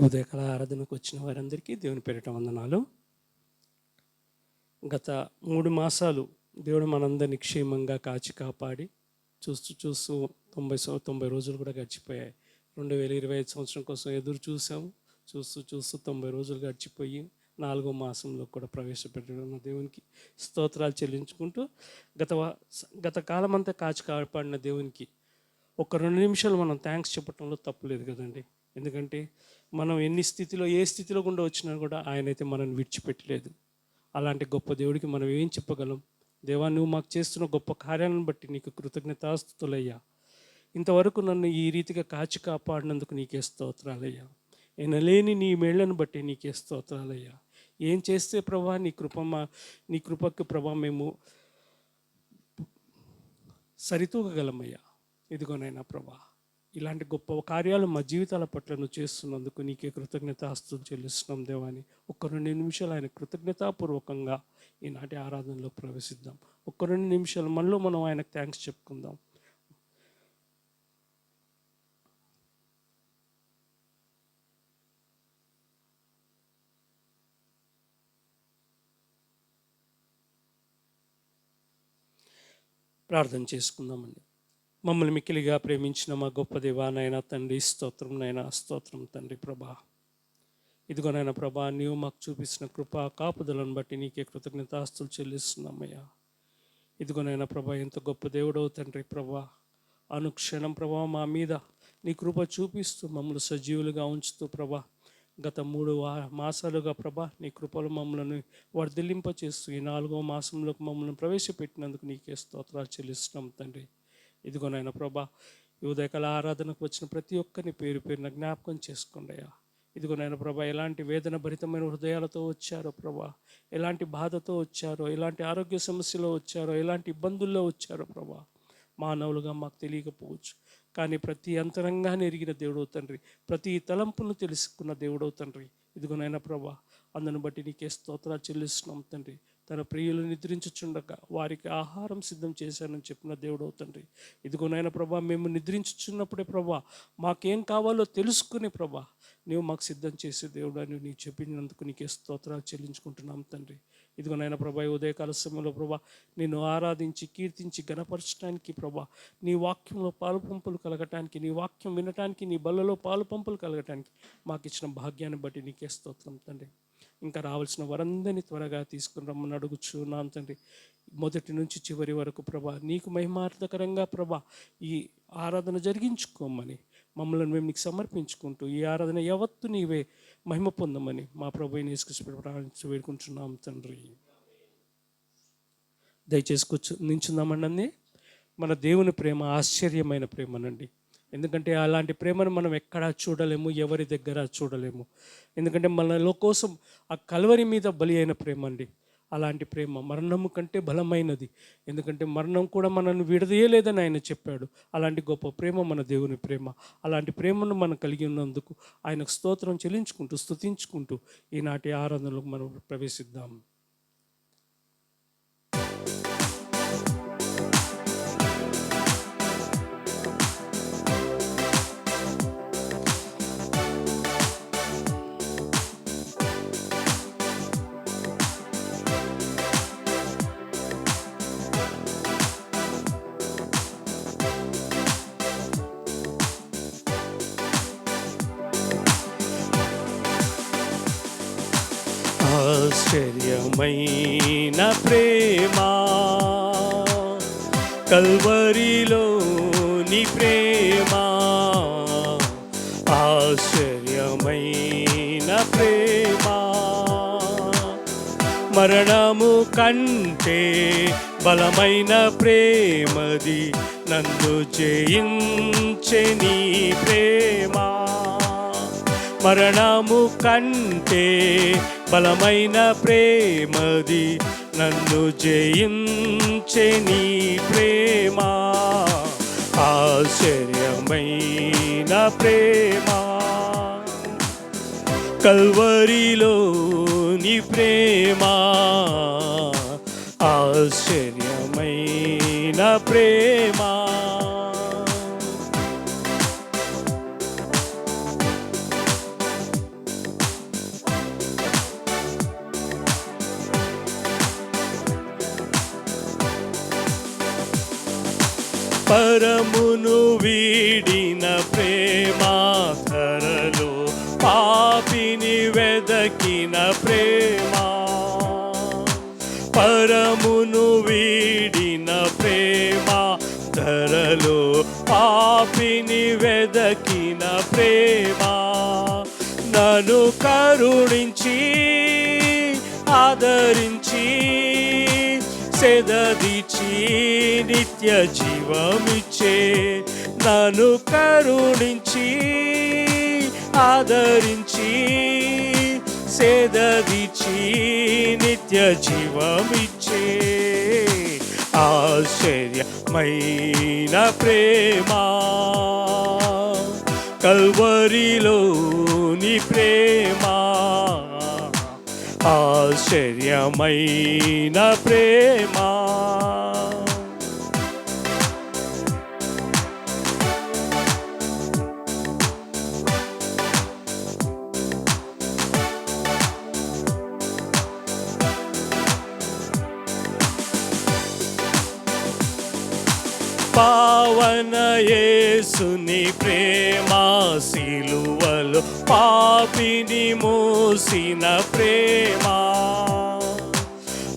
ఉదయకాల ఆరాధనకు వచ్చిన వారందరికీ దేవుని పేరిట వందనాలు. గత 3 మాసాలు దేవుడు మనందరినీ క్షేమంగా కాచి కాపాడి చూస్తూ 90 రోజులు కూడా గడిచిపోయాయి. 2025 సంవత్సరం కోసం ఎదురు చూసాము. చూస్తూ 90 రోజులు గడిచిపోయి 4వ మాసంలో కూడా ప్రవేశపెట్టడం దేవునికి స్తోత్రాలు చెల్లించుకుంటూ గత కాలం అంతా కాచి కాపాడిన దేవునికి ఒక 2 నిమిషాలు మనం థ్యాంక్స్ చెప్పడంలో తప్పులేదు కదండి. ఎందుకంటే మనం ఏ స్థితిలో గుండా వచ్చినా కూడా ఆయనైతే మనల్ని విడిచిపెట్టలేదు. అలాంటి గొప్ప దేవుడికి మనం ఏం చెప్పగలం? దేవా, నువ్వు మాకు చేస్తున్న గొప్ప కార్యాలను బట్టి నీకు కృతజ్ఞతాస్తుతులయ్యా. ఇంతవరకు నన్ను ఈ రీతిగా కాచి కాపాడినందుకు నీకే స్తోత్రాలయ్యా. ఎనలేని నీ మేళ్లను బట్టి నీకే స్తోత్రాలయ్యా. ఏం చేస్తే ప్రభా నీ కృపకు ప్రభా మేము సరితూగగలమయ్యా. ఇదిగోనైనా ప్రభా, ఇలాంటి గొప్ప కార్యాలు మా జీవితాల పట్ల నువ్వు చేస్తున్నందుకు నీకే కృతజ్ఞతాస్తుతులు చెల్లిస్తున్నాం దేవాని. 2 నిమిషాలు ఆయన కృతజ్ఞతాపూర్వకంగా ఈనాటి ఆరాధనలో ప్రవేశిద్దాం. 2 నిమిషాలు మనలో మనం ఆయనకు థ్యాంక్స్ చెప్పుకుందాం. ప్రార్థన చేసుకుందామండి. మమ్మల్ని మిక్కిలిగా ప్రేమించిన మా గొప్ప దేవానైనా తండ్రి, స్తోత్రం తండ్రి ప్రభా. ఇదిగోనైనా ప్రభా, నీవు మాకు చూపించిన కృపా కాపుదలను బట్టి నీకే కృతజ్ఞతాస్తులు చెల్లిస్తున్నామయ్యా. ఇదిగోనైనా ప్రభా, ఎంత గొప్ప దేవుడవు తండ్రి ప్రభా. అనుక్షణం ప్రభా మా మీద నీ కృప చూపిస్తూ మమ్మల్ని సజీవులుగా ఉంచుతూ ప్రభా, గత 3 మాసాలుగా ప్రభా నీ కృపలు మమ్మల్ని వర్ధిల్లింపచేస్తూ ఈ 4వ మాసంలోకి మమ్మల్ని ప్రవేశపెట్టినందుకు నీకే స్తోత్రాలు చెల్లిస్తున్నాం తండ్రి. ఇదిగోనైనా ప్రభా, ఈ ఉదయకాల ఆరాధనకు వచ్చిన ప్రతి ఒక్కరిని పేరు పేరున జ్ఞాపకం చేసుకోండి అయ్యా. ఇదిగోనైనా ప్రభా, ఎలాంటి వేదన భరితమైన హృదయాలతో వచ్చారో ప్రభా, ఎలాంటి బాధతో వచ్చారో, ఎలాంటి ఆరోగ్య సమస్యలో వచ్చారో, ఎలాంటి ఇబ్బందుల్లో వచ్చారో ప్రభా, మానవులుగా మాకు తెలియకపోవచ్చు. కానీ ప్రతి అంతరంగాన్ని ఎరిగిన దేవుడవు తండ్రి, ప్రతి తలంపును తెలుసుకున్న దేవుడవు తండ్రి. ఇదిగోనైనా ప్రభా, అందును బట్టి నీకే స్తోత్రాలు చెల్లిస్తున్నాం తండ్రి. తన ప్రియులు నిద్రించుచుండగా వారికి ఆహారం సిద్ధం చేశానని చెప్పిన దేవుడవు తండ్రి. ఇదిగోనైనా ప్రభా, మేము నిద్రించుచున్నప్పుడే ప్రభా మాకేం కావాలో తెలుసుకుని ప్రభా నీవు మాకు సిద్ధం చేసే దేవుడు అని నీకు చెప్పినందుకు నీకే స్తోత్రాలు చెల్లించుకుంటున్నాం తండ్రి. ఇదిగోనైనా ప్రభా, ఉదయకాల సమయంలో ప్రభా నిన్ను ఆరాధించి కీర్తించి గణపరచడానికి ప్రభా, నీ వాక్యంలో పాలుపంపులు కలగటానికి, నీ వాక్యం వినటానికి, నీ బల్లలో పాలుపంపులు కలగటానికి మాకు ఇచ్చిన భాగ్యాన్ని బట్టి నీకే స్తోత్రం తండ్రి. ఇంకా రావాల్సిన వారందరినీ త్వరగా తీసుకుని రమ్మని అడుగుచున్నాను తండ్రి. మొదటి నుంచి చివరి వరకు ప్రభా నీకు మహిమార్థకరంగా ప్రభా ఈ ఆరాధన జరిగించుకోమని మమ్మల్ని మేము నీకు సమర్పించుకుంటూ ఈ ఆరాధన యావత్తు నీవే మహిమ పొందమని మా ప్రభు యేసుక్రీస్తు ప్రార్థించి వేడుకుంటున్నాం తండ్రి. దయచేసి నించుందామండి. మన దేవుని ప్రేమ ఆశ్చర్యమైన ప్రేమనండి. ఎందుకంటే అలాంటి ప్రేమను మనం ఎక్కడా చూడలేము, ఎవరి దగ్గర చూడలేము. ఎందుకంటే మనలో కోసం ఆ కల్వరి మీద బలి అయిన ప్రేమ అండి. అలాంటి ప్రేమ మరణము కంటే బలమైనది. ఎందుకంటే మరణం కూడా మనల్ని విడదీయలేదని ఆయన చెప్పాడు. అలాంటి గొప్ప ప్రేమ మన దేవుని ప్రేమ. అలాంటి ప్రేమను మనం కలిగి ఉన్నందుకు ఆయనకు స్తోత్రం చెల్లించుకుంటూ స్తుతించుకుంటూ ఈనాటి ఆరాధనలో మనం ప్రవేశిద్దాం. ఆశ్చర్యమైన ప్రేమ కల్వరిలోని ప్రేమ, ఆశ్చర్యమైన ప్రేమ, మరణము కంటే బలమైన ప్రేమది, నన్ను జయించే నీ ప్రేమ. మరణము కంటే బలమైన ప్రేమది, నన్ను జయించే నీ ప్రేమ. ఆశ్చర్యమైన ప్రేమ కల్వరిలోని ప్రేమ, ఆశ్చర్యమైన ప్రేమ. పరమును వీడిన ప్రేమ, ధరలో పాపిని వెదకిన ప్రేమ. పరమును వీడిన ప్రేమ, ధరలో పాపిని వెదకిన ప్రేమ. నన్ను కరుణించి ఆదరించి సెదదిచి నిత్య జీవమిచ్చే. నన్ను కరుణించి ఆదరించి సెదదిచి నిత్య జీవమిచ్చే. ఆశ్చర్యమైన ప్రేమ, కల్వరిలోని ప్రేమ. ఆశ్చర్యమైన ప్రేమ. పావన యేసుని ప్రేమ, సిలువలో పాపిని మోసిన ప్రేమ.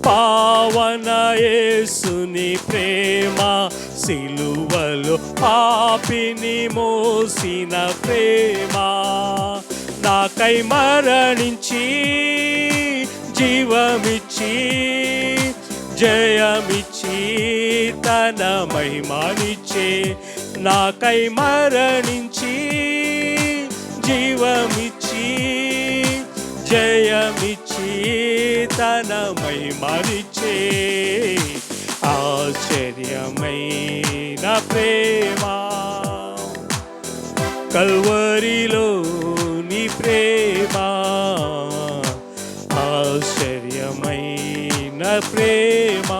పావన యేసుని ప్రేమ, సిలువలో పాపిని మోసిన ప్రేమ. నాకై మరణించి జీవమిచ్చి జయమిచ్చి తన మహిమనిచ్చే. నాకై మరణించి జీవమిచ్చి జయమిచ్చి తన మహిమనిచ్చే. ఆశ్చర్యమైన ప్రేమ, కల్వరిలోని ప్రేమ. ఆశ్చర్యమైన ప్రేమ.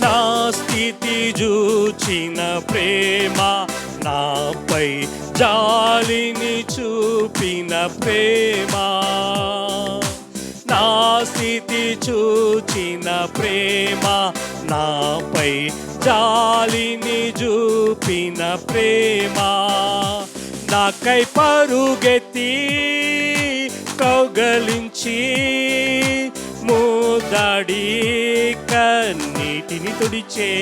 నా స్థితి చూచిన ప్రేమ, నాపై జాలిని చూపిన ప్రేమ. నా స్థితి చూచిన ప్రేమ, నాపై జాలిని చూపిన ప్రేమ. నాకై పరుగెత్తి కౌగలించి ముద్దాడి కన్నీటిని తుడిచే.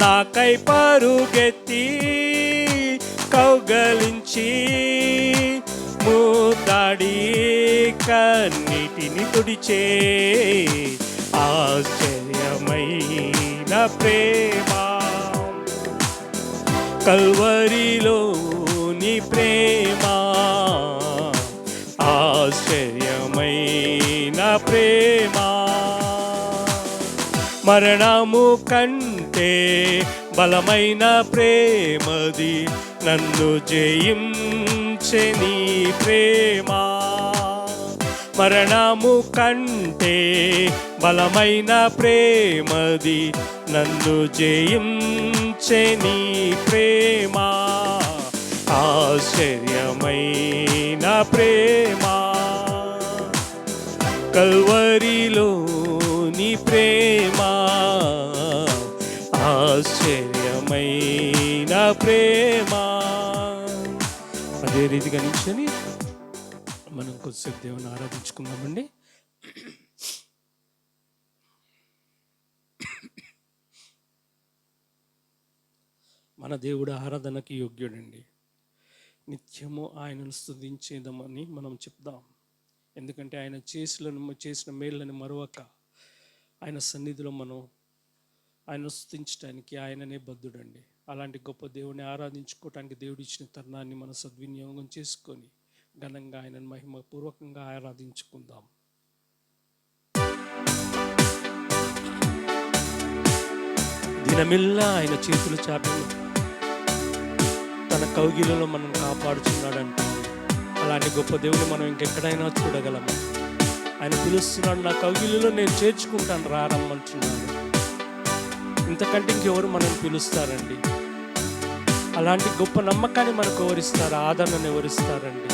నాకై పరుగెత్తి కౌగలించి ముద్దాడి కన్నీటిని తుడిచే. ఆశ్చర్యమైన ప్రేమ, కల్వరిలోని ప్రేమ. ఆశ్చర్యమైన ప్రేమ. మరణము కంటే బలమైన ప్రేమది, నన్ను జయించే నీ ప్రేమ. మరణము కంటే బలమైన ప్రేమది, నన్ను జయించే నీ ప్రేమ. ఆశ్చర్యమైన ప్రేమ, కల్వరిలోని ప్రేమ. ఆశ్చర్యమైన ప్రేమ. అదే రీతిగా నిల్చొని మనం కొద్దిసేపు దేవుని ఆరాధించుకుందామండి. మన దేవుడు ఆరాధనకి యోగ్యుడండి. నిత్యము ఆయనను స్తుతించేదమని మనం చెప్దాం. ఎందుకంటే ఆయన చేసిన మేళ్ళని మరొక ఆయన సన్నిధిలో మనం ఆయన స్తుతించడానికి ఆయననే బద్ధుడండి. అలాంటి గొప్ప దేవుని ఆరాధించుకోవటానికి దేవుడు ఇచ్చిన తరుణాన్ని మనం సద్వినియోగం చేసుకొని ఘనంగా ఆయనను మహిమపూర్వకంగా ఆరాధించుకుందాం. దినమిల్లా ఆయన చేతులు చాపి తన కౌగిలలో మనం కాపాడుచున్నాడంటే అలాంటి గొప్ప దేవుని మనం ఇంకెక్కడైనా చూడగలము. ఆయన పిలుస్తున్నాడు, నా కౌగిలిలో నేను చేర్చుకుంటాను, రారమ్మంటున్నాడు. ఇంతకంటే ఇంకెవరు మనల్ని పిలుస్తారండి? అలాంటి గొప్ప నమ్మకాన్ని మనకు ఎవరిస్తారు? ఆదరణను ఎవరిస్తారండి?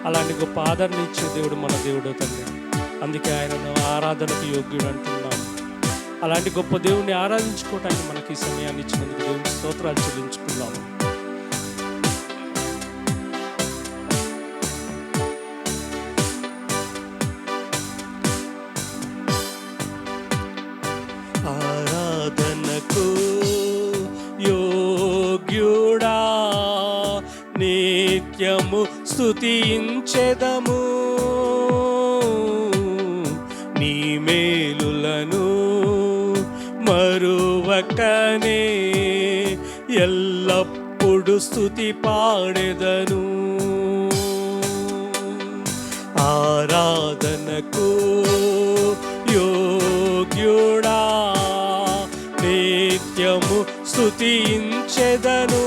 అలాంటి గొప్ప ఆదరణ ఇచ్చే దేవుడు మన దేవుడు తండ్రి. అందుకే ఆయనను ఆరాధనకు యోగ్యుడు అంటున్నాం. అలాంటి గొప్ప దేవుణ్ణి ఆరాధించుకోవటానికి మనకి ఈ సమయాన్ని ఇచ్చినందుకు దేవునికి స్తోత్రాలు చెల్లించుకున్నాము. ఆరాధనకు యోగ్యుడా నిత్యము స్తుతించెదము, నీ మేలులను మరువకనే ఎల్లప్పుడు స్తుతి పాడెదను. ఆరాధనకు యోగ్యుడా నిత్యము స్తుతించెదను,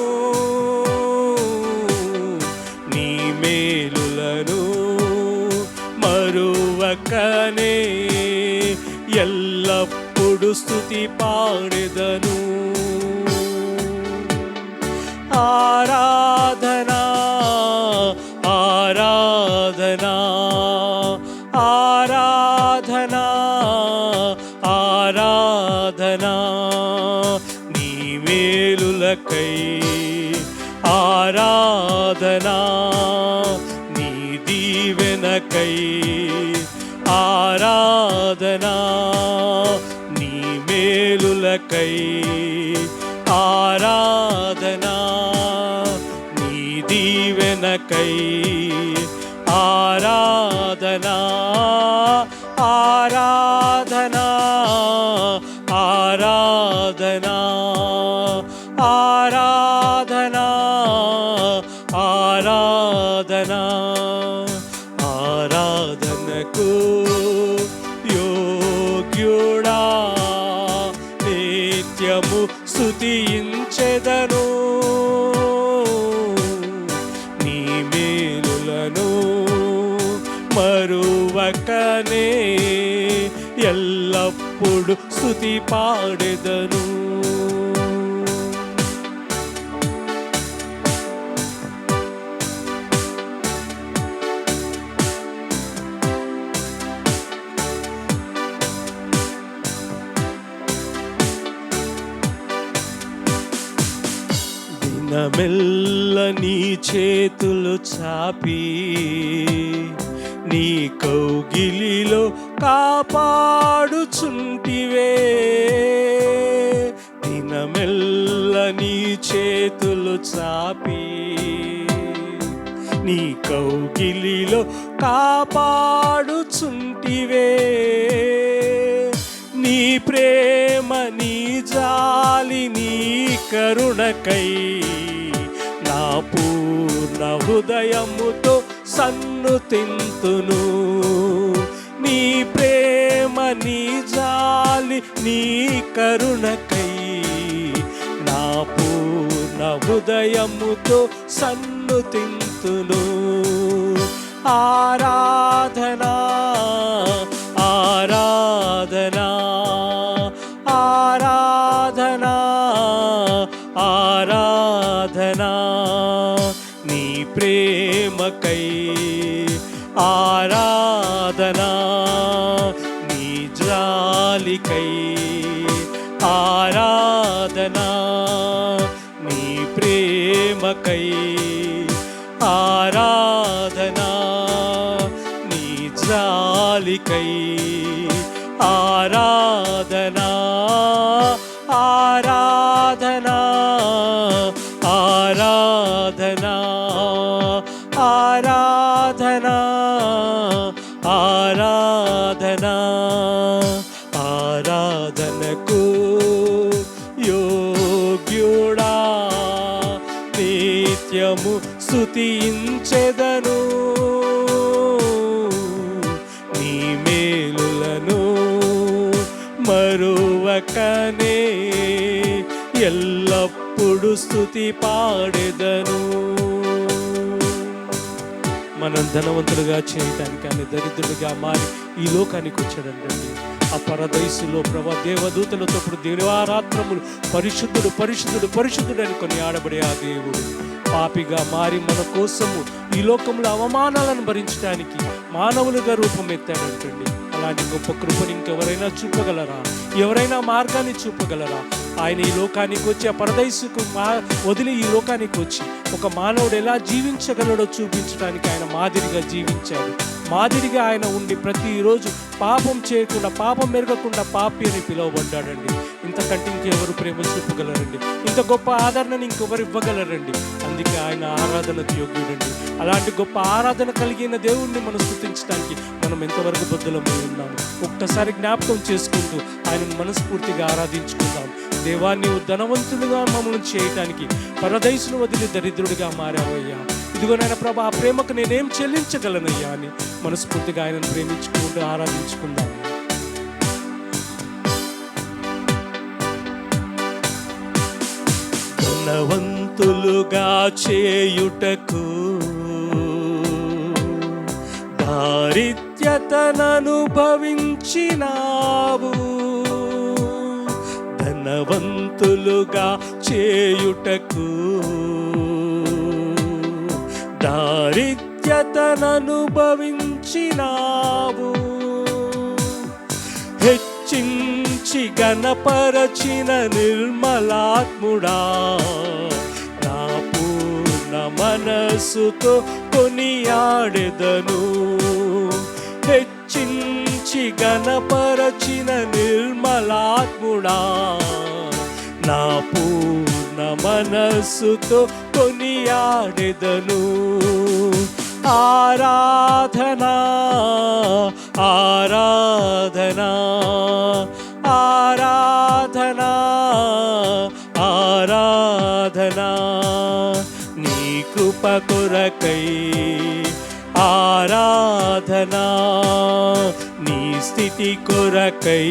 నీ మేలులను మరువకనే ఎల్లప్పుడు స్తుతి పాడెదను. ఆరాధనా ఆరాధనా ఆరాధనా ఆరాధనా, నీ మేలులకై ఆరాధనా, నీ దీవెనకై ఆరాధనా, నీ మేలులకై ఆరాధనా, నీ దీవెనకై ఆరాధనా. ఆరాధనా ఆరాధనా ఆరాధనా ఆరాధనా, ఆరాధనకు యోగ్యుడా నిత్యము స్తుతించెదను, నీ మేలులను మరువకనే ఎల్లప్పుడు స్తుతి పాడెదను. దినమెల్ల నీ చేతులు చాపి నీ కౌగిలిలో కాపాడుచుంటివే, దినమెల్ల నీ చేతులు చాపి నీ కౌగిలిలో కాపాడుచుంటివే, నీ ప్రేమ నీ జాలి నీ కరుణకై నా పూర్ణ హృదయముతో సన్నుతింతును. నీ ప్రేమ నీ జాలి నీ కరుణకై నా పూర్ణ హృదయముతో సన్నుతింతును. ఆరాధనా ఆరాధనా ఆరాధనా ఆరాధనా, నీ ప్రేమకై ఆరాధనా, నీ జాలికై ఆరాధనా, నీ ప్రేమకై ఆరాధనా, నీ జాలికై ఆరాధనా. ఆరాధనా ఆరాధనా ఆరాధనా ఆరాధనా, ఆరాధనకు యోగ్యుడా నిత్యము స్తుతించెదను, నీ మేలులను మరువకనే ఎల్లప్పుడు స్తుతి పాడెదను. మనం ధనవంతులుగా చేయటానికి ఆయన దరిద్రుడిగా మారి ఈ లోకానికి వచ్చాడండి. ఆ పరదైసులో ప్రభా దేవదూతలతో ఇప్పుడు దివారాత్రములు పరిశుద్ధుడు పరిశుద్ధుడు పరిశుద్ధుడు అని కొనియాడబడే ఆ దేవుడు పాపిగా మారి మన కోసము ఈ లోకంలో అవమానాలను భరించడానికి మానవులుగా రూపం ఎత్తాడంటండి. అలాంటి గొప్ప కృపను ఇంకెవరైనా చూపగలరా? ఎవరైనా మార్గాన్ని చూపగలరా? ఆయన ఈ లోకానికి వచ్చి ఆ పరదైసుకు వదిలి ఈ లోకానికి వచ్చి ఒక మానవుడు ఎలా జీవించగలడో చూపించడానికి ఆయన మాదిరిగా జీవించాడు. మాదిరిగా ఆయన ఉండి ప్రతిరోజు పాపం చేయకుండా పాపం మెరగకుండా పాపి అని పిలువబడ్డాడండి. ఇంతకంటే ఇంకెవరు ప్రేమ చూపగలరండి? ఇంత గొప్ప ఆదరణను ఇంకెవరు ఇవ్వగలరండి? అందుకే ఆయన ఆరాధనకు యోగ్యుడండి. అలాంటి గొప్ప ఆరాధన కలిగిన దేవుణ్ణి మనం స్తుతించడానికి మనం ఎంతవరకు బద్దులమై ఉన్నాము ఒక్కసారి జ్ఞాపకం చేసుకుంటూ ఆయనను మనస్ఫూర్తిగా ఆరాధించుకుందాం. దేవా, నీవు ధనవంతులుగా మమ్మల్ని చేయటానికి పరదైసును వదిలి దరిద్రుడిగా మారావయ్యా. ఇదిగో నాయన ప్రభా, ఆ ప్రేమకు నేనేం చెల్లించగలనయ్యా అని మనస్ఫూర్తిగా ఆయనను ప్రేమించుకుంటూ ఆరాధించుకుందాం. ధనవంతులుగా చేయుటకు దారిద్ర్యతననుభవించినావు. ధనవంతులుగా చేయుటకు దారిద్ర్యతననుభవించినావు. హెచ్చించి గణపరచిన నిర్మలాత్ముడా, నా పూర్ణ మనస్సుతో కొనియాడెదను. హెచ్చించి గణపరచిన నిర్మలాత్ముడా, నా పూర్ణ మనస్సుతో కొనియాడెదను. ఆరాధనా ఆరాధనా ఆరాధనా ఆరాధనా నీ కృప కొరకై ఆరాధనా, నీ స్థితి కొరకై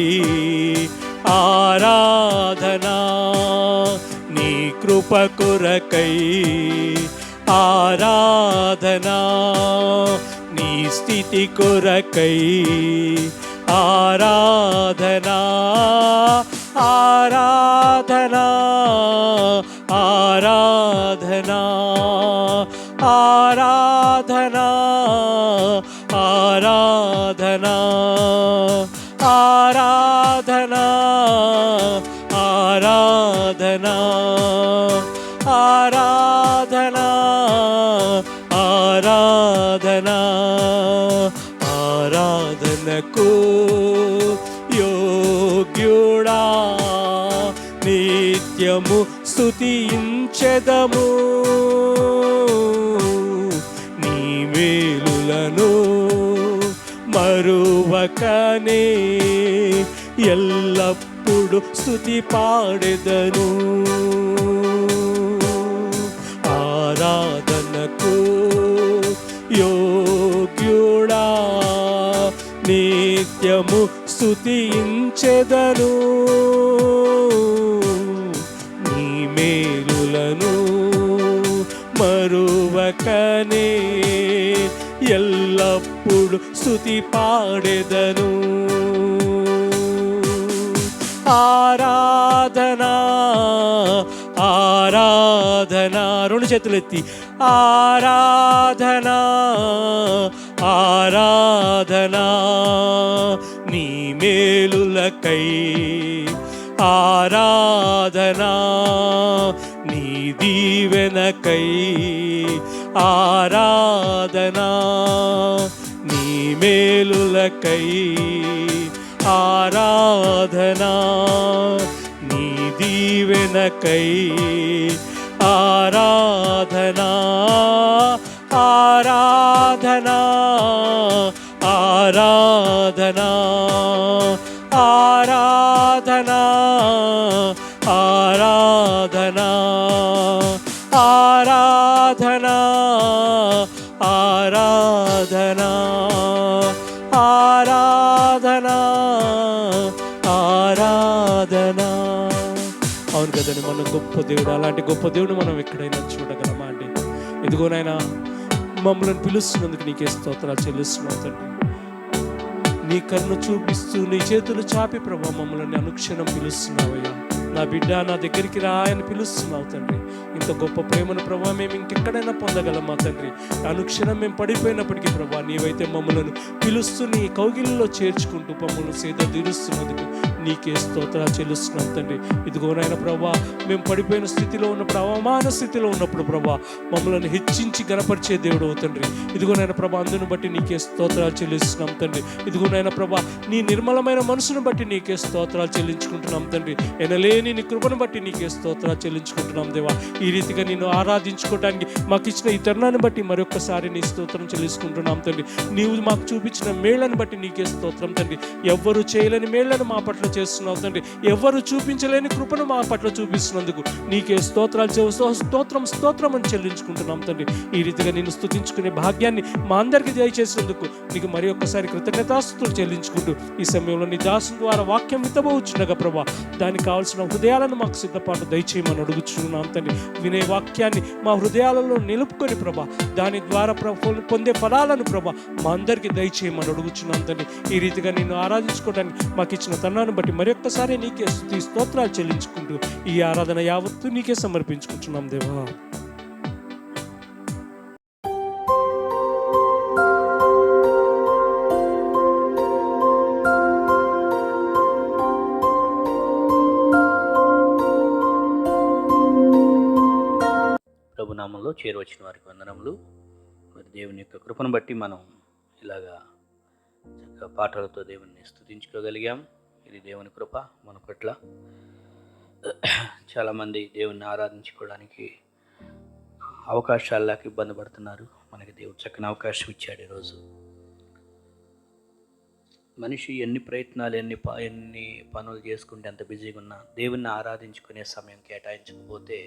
ఆరాధనా, నీ కృప కొరకై ఆరాధనా, నీ స్థితి కొరకై ఆరాధనా. ఆరాధనా ఆరాధనా ఆరాధనా ఆరాధనా ఆరాధనా ఆరాధనా ఆరాధనా ఆరాధనా ఆరాధనకు యోగ్యుడా, నిత్యము స్తుతించెదము. నీ మేలులను మరువకనే ఎల్లప్పుడు స్తుతి పాడెదను. ఆరాధనకు యోగ్యుడా, నిత్యము స్తుతించెదను. నీ మేలులను మరువకనే ఎల్లప్పుడు స్తుతి పాడెదను. ఆరాధనా ఆరాధనా, రెండు చేతులెత్తి ఆరాధనా ఆరాధనా, నీ మేలులకై ఆరాధనా, నీ దీవెనకై ఆరాధనా, నీ మేలులకై ఆరాధనా, నీ దీవెనకై ఆరాధనా. ఆరాధనా ఆరాధనా ఆరాధనా ఆరాధనా ఆరాధనా ఆరాధనా ఆరాధనా ఆరాధనా. అవును కదండి, మన గొప్ప దేవుడు. అలాంటి గొప్ప దేవుడు మనం ఎక్కడైనా చూడగలమా అండి? ఇదిగోనైనా మమ్మల్ని పిలుస్తున్నందుకు నీకే స్తోత్రాలు చెల్లిస్తున్నావు తండ్రి. నీ కన్ను చూపిస్తూ నీ చేతులు చాపి ప్రభా మమ్మల్ని అనుక్షణం పిలుస్తున్నావయ్యా. నా బిడ్డ నా దగ్గరికి రా అని పిలుస్తున్నావు తండ్రి. ఇంత గొప్ప ప్రేమను ప్రభా మేము ఇంకెక్కడైనా పొందగలమా తండ్రి? అనుక్షణం మేము పడిపోయినప్పటికీ ప్రభా నీవైతే మమ్మలను పిలుస్తూ నీ కౌగిలిలో చేర్చుకుంటూ మమ్మల్ని సేద తీరుస్తున్నందుకు నీకే స్తోత్రాలు చెల్లిస్తున్నాం తండ్రి. ఇదిగోనైనా ప్రభా మేము పడిపోయిన స్థితిలో ఉన్నప్పుడు, అవమాన స్థితిలో ఉన్నప్పుడు ప్రభా మమ్మల్ని హెచ్చించి గణపరిచే దేవుడు తండ్రి. ఇదిగోనైనా ప్రభా అందును బట్టి నీకే స్తోత్రాలు చెల్లిస్తున్నాం తండ్రి. ఇదిగోనైనా ప్రభా నీ నిర్మలమైన మనసును బట్టి నీకే స్తోత్రాలు చెల్లించుకుంటున్నాం తండ్రి. ఎనలేని నీ కృపను బట్టి నీకే స్తోత్రాలు చెల్లించుకుంటున్నాం దేవా. ఈ రీతిగా నిన్ను ఆరాధించుకోవడానికి మాకు ఇచ్చిన ఈ తరుణాన్ని బట్టి మరొకసారి నీ స్తోత్రం చెల్లించుకుంటున్నాం తండ్రి. నీవు మాకు చూపించిన మేళ్లను బట్టి నీకే స్తోత్రం తండ్రి. ఎవ్వరు చేయలేని మేళ్లను మా పట్ల చేస్తున్నావు తండ్రి. ఎవ్వరు చూపించలేని కృపను మా పట్ల చూపిస్తున్నందుకు నీకే స్తోత్రాలు స్తోత్రం అని చెల్లించుకుంటున్నాం తండ్రి. ఈ రీతిగా నిన్ను స్తుతించుకునే భాగ్యాన్ని మా అందరికీ దయచేసినందుకు నీకు మరి ఒక్కసారి కృతజ్ఞతాస్తుతులు చెల్లించుకుంటూ ఈ సమయంలో నీ దాసుని ద్వారా వాక్యం విత్తబోచుండగా ప్రభా దానికి కావాల్సిన హృదయాలను మాకు సిద్ధపాటు దయచేయమని అడుగుచున్నాం తండ్రి. వినే వాక్యాన్ని మా హృదయాలలో నిలుపుకొని ప్రభా దాని ద్వారా పొందే ఫలాలను ప్రభా మా అందరికీ దయచేయమని అడుగుచున్నాం తండ్రి. ఈ రీతిగా నిన్ను ఆరాధించుకోవడానికి మాకు ఇచ్చిన తరుణాన్ని బట్టి మరొక్కసారి నీకే స్తుతి స్తోత్రాలు చెల్లించుకుంటూ ఈ ఆరాధన యావత్తు నీకే సమర్పించుకుంటున్నాం దేవా. ప్రభునామంలో చేరువచ్చిన వారికి వందనములు. మరి దేవుని యొక్క కృపను బట్టి మనం ఇలాగా చక్కగా పాటలతో దేవుని స్తుతించుకోగలిగాం. ఇది దేవుని కృప మన పట్ల. చాలామంది దేవుణ్ణి ఆరాధించుకోవడానికి అవకాశాలు లేక ఇబ్బంది పడుతున్నారు. మనకి దేవుడు చక్కని అవకాశం ఇచ్చాడు. ఈరోజు మనిషి ఎన్ని ప్రయత్నాలు ఎన్ని పనులు చేసుకుంటే ఎంత బిజీగా ఉన్నా దేవుణ్ణి ఆరాధించుకునే సమయం కేటాయించకపోతే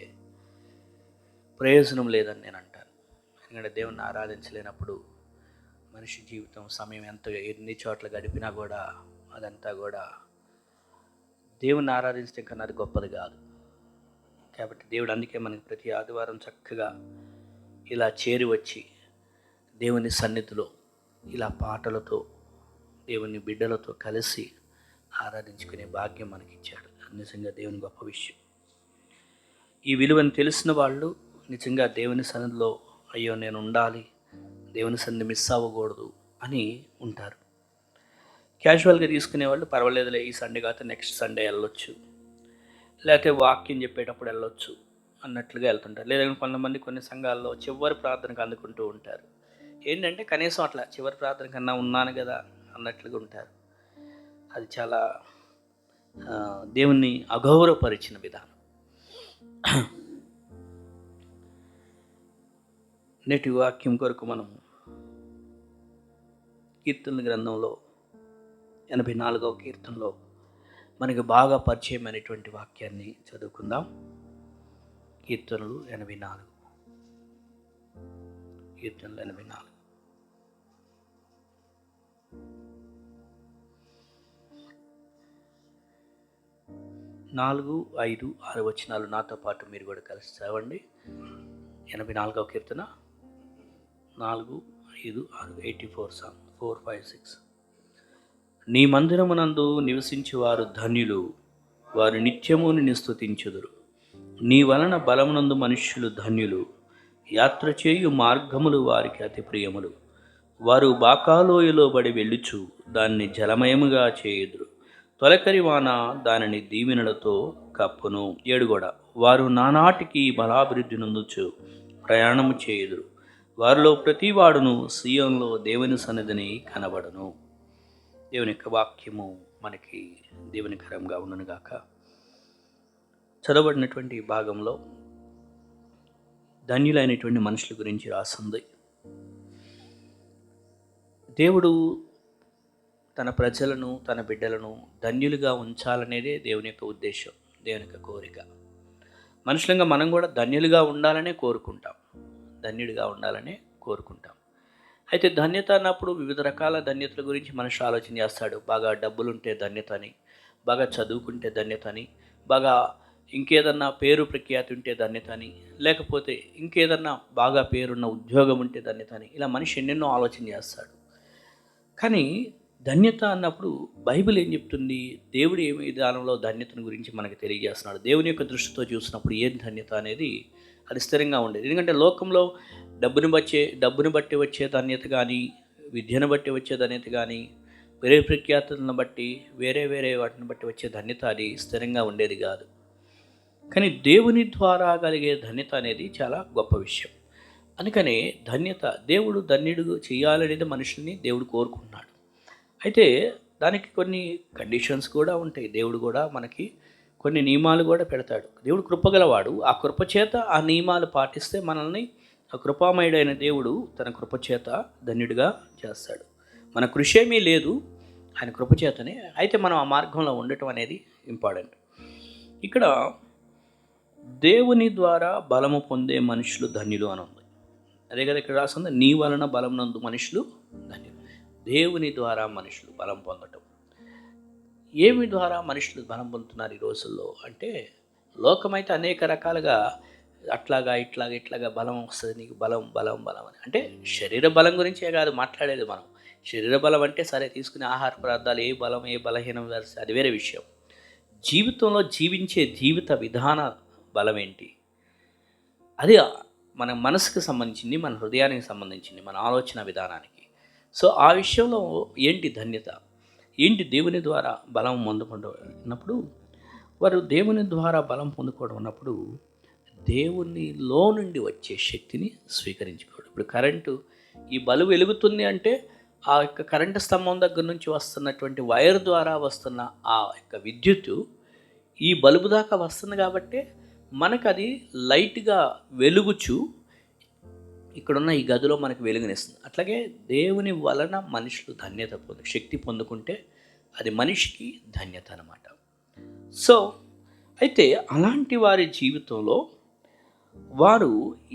ప్రయోజనం లేదని నేను అంటాను. ఎందుకంటే దేవుణ్ణి ఆరాధించలేనప్పుడు మనిషి జీవితం సమయం ఎన్ని చోట్ల గడిపినా కూడా అదంతా కూడా దేవుణ్ణి ఆరాధించడం కన్నా అది గొప్పది కాదు. కాబట్టి దేవుడు అందుకే మనకి ప్రతి ఆదివారం చక్కగా ఇలా చేరి వచ్చి దేవుని సన్నిధిలో ఇలా పాటలతో దేవుని బిడ్డలతో కలిసి ఆరాధించుకునే భాగ్యం మనకిచ్చాడు. నిజంగా దేవుని గొప్ప విషయం. ఈ విలువను తెలిసిన వాళ్ళు నిజంగా దేవుని సన్నిధిలో అయ్యో నేను ఉండాలి, దేవుని సన్నిధి మిస్ అవ్వకూడదు అని ఉంటారు. క్యాజువల్గా తీసుకునే వాళ్ళు పర్వాలేదులే, ఈ సండే కాకపోతే నెక్స్ట్ సండే వెళ్ళొచ్చు, లేకపోతే వాక్యం చెప్పేటప్పుడు వెళ్ళొచ్చు అన్నట్లుగా వెళ్తుంటారు. లేదంటే కొంతమంది కొన్ని సంఘాల్లో చివరి ప్రార్థనకు అందుకుంటూ ఉంటారు. ఏంటంటే కనీసం అట్లా చివరి ప్రార్థన కన్నా ఉన్నాను కదా అన్నట్లుగా ఉంటారు. అది చాలా దేవుణ్ణి అగౌరవపరిచిన విధానం. నేటి వాక్యం కొరకు మనం కీర్తనల గ్రంథంలో 84వ కీర్తనలో మనకి బాగా పరిచయమైనటువంటి వాక్యాన్ని చదువుకుందాం. కీర్తనలు 84. కీర్తనలు 84. 4, 5, 6 వచనాలు నాతో పాటు మీరు కూడా కలిసి చదవండి. 84వ కీర్తన 4, 5, 6 84 సాంగ్ 4, 5, 6. నీ మందిరమునందు నివసించువారు ధన్యులు, వారు నిత్యము నిన్ను స్తుతించుదురు. నీ వలన బలమునందు మనుష్యులు ధన్యులు, యాత్ర చేయు మార్గములు వారికి అతి ప్రియములు. వారు బాకాలోయలో బడి వెళ్ళుచు దాన్ని జలమయముగా చేయుదురు. తొలకరి వాన దానిని దీవెనలతో కప్పును. 7 కూడా, వారు నానాటికి బలాభివృద్ధి నొందుచు ప్రయాణము చేయుదురు. వారిలో ప్రతివాడును సీయోనులో దేవుని సన్నిధిని కనబడను. దేవుని యొక్క వాక్యము మనకి దేవునికరంగా ఉండునుగాక. చదవబడినటువంటి భాగంలో ధన్యులైనటువంటి మనుషుల గురించి రాసింది. దేవుడు తన ప్రజలను, తన బిడ్డలను ధన్యులుగా ఉంచాలనేదే దేవుని యొక్క ఉద్దేశం, దేవుని యొక్క కోరిక. మనుషులంగా మనం కూడా ధన్యులుగా ఉండాలనే కోరుకుంటాం, ధన్యుడిగా ఉండాలనే కోరుకుంటాం. అయితే ధన్యత అన్నప్పుడు వివిధ రకాల ధన్యతల గురించి మనిషి ఆలోచన చేస్తాడు. బాగా డబ్బులుంటే ధన్యత అని, బాగా చదువుకుంటే ధన్యత అని, బాగా ఇంకేదన్నా పేరు ప్రఖ్యాతి ఉంటే ధన్యత అని, లేకపోతే ఇంకేదన్నా బాగా పేరున్న ఉద్యోగం ఉంటే ధన్యత అని, ఇలా మనిషి ఎన్నెన్నో ఆలోచన చేస్తాడు. కానీ ధన్యత అన్నప్పుడు బైబిల్ ఏం చెప్తుంది, దేవుడు ఏ విధానంలో ధన్యతను గురించి మనకు తెలియజేస్తున్నాడు. దేవుని యొక్క దృష్టితో చూసినప్పుడు ఏం ధన్యత అనేది అది స్థిరంగా ఉండేది. ఎందుకంటే లోకంలో డబ్బును బట్టి వచ్చే ధన్యత కానీ, విద్యను బట్టి వచ్చే ధన్యత కానీ, వేరే ప్రఖ్యాతులను బట్టి వేరే వాటిని బట్టి వచ్చే ధన్యత అది స్థిరంగా ఉండేది కాదు. కానీ దేవుని ద్వారా కలిగే ధన్యత అనేది చాలా గొప్ప విషయం. అందుకనే ధన్యత, దేవుడు ధన్యుడు చేయాలనేది మనుషుల్ని దేవుడు కోరుకుంటున్నాడు. అయితే దానికి కొన్ని కండిషన్స్ కూడా ఉంటాయి. దేవుడు కూడా మనకి కొన్ని నియమాలు కూడా పెడతాడు. దేవుడు కృపగలవాడు. ఆ కృప చేత ఆ నియమాలు పాటిస్తే మనల్ని ఆ కృపామయుడైన దేవుడు తన కృపచేత ధన్యుడిగా చేస్తాడు. మన కృషి ఏమీ లేదు, ఆయన కృపచేతనే. అయితే మనం ఆ మార్గంలో ఉండటం అనేది ఇంపార్టెంట్. ఇక్కడ దేవుని ద్వారా బలము పొందే మనుషులు ధన్యులు అని ఉంది. అదే కదా ఇక్కడ రాస్తుంది, నీ వలన బలం నందు మనుషులు ధన్యులు. దేవుని ద్వారా మనుషులు బలం పొందటం. ఏమి ద్వారా మనుషులు బలం పొందుతున్నారు ఈ రోజుల్లో అంటే, లోకమైతే అనేక రకాలుగా ఇట్లాగా బలం వస్తుంది, నీకు బలం అని. అంటే శరీర బలం గురించే కాదు మాట్లాడేది మనం. శరీర బలం అంటే సరే, తీసుకునే ఆహార పదార్థాలు ఏ బలం ఏ బలహీనం అది వేరే విషయం. జీవితంలో జీవించే జీవిత విధాన బలం ఏంటి, అది మన మనసుకు సంబంధించింది, మన హృదయానికి సంబంధించింది, మన ఆలోచన విధానానికి. సో ఆ విషయంలో ఏంటి ధన్యత, ఏంటి దేవుని ద్వారా బలం పొందుకున్నప్పుడు, వారు దేవుని ద్వారా బలం పొందుకోవడం ఉన్నప్పుడు దేవునిలో నుండి వచ్చే శక్తిని స్వీకరించుకోవడం. ఇప్పుడు కరెంటు, ఈ బల్బు వెలుగుతుంది అంటే ఆ యొక్క కరెంటు స్తంభం దగ్గర నుంచి వస్తున్నటువంటి వైర్ ద్వారా వస్తున్న ఆ యొక్క విద్యుత్తు ఈ బల్బు దాకా వస్తుంది కాబట్టి మనకు అది లైట్గా వెలుగుచు ఇక్కడున్న ఈ గదిలో మనకు వెలుగునిస్తుంది. అట్లాగే దేవుని వలన మనుషులు ధన్యత శక్తి పొందుకుంటే అది మనిషికి ధన్యత అన్నమాట. సో అయితే అలాంటి వారి జీవితంలో వారు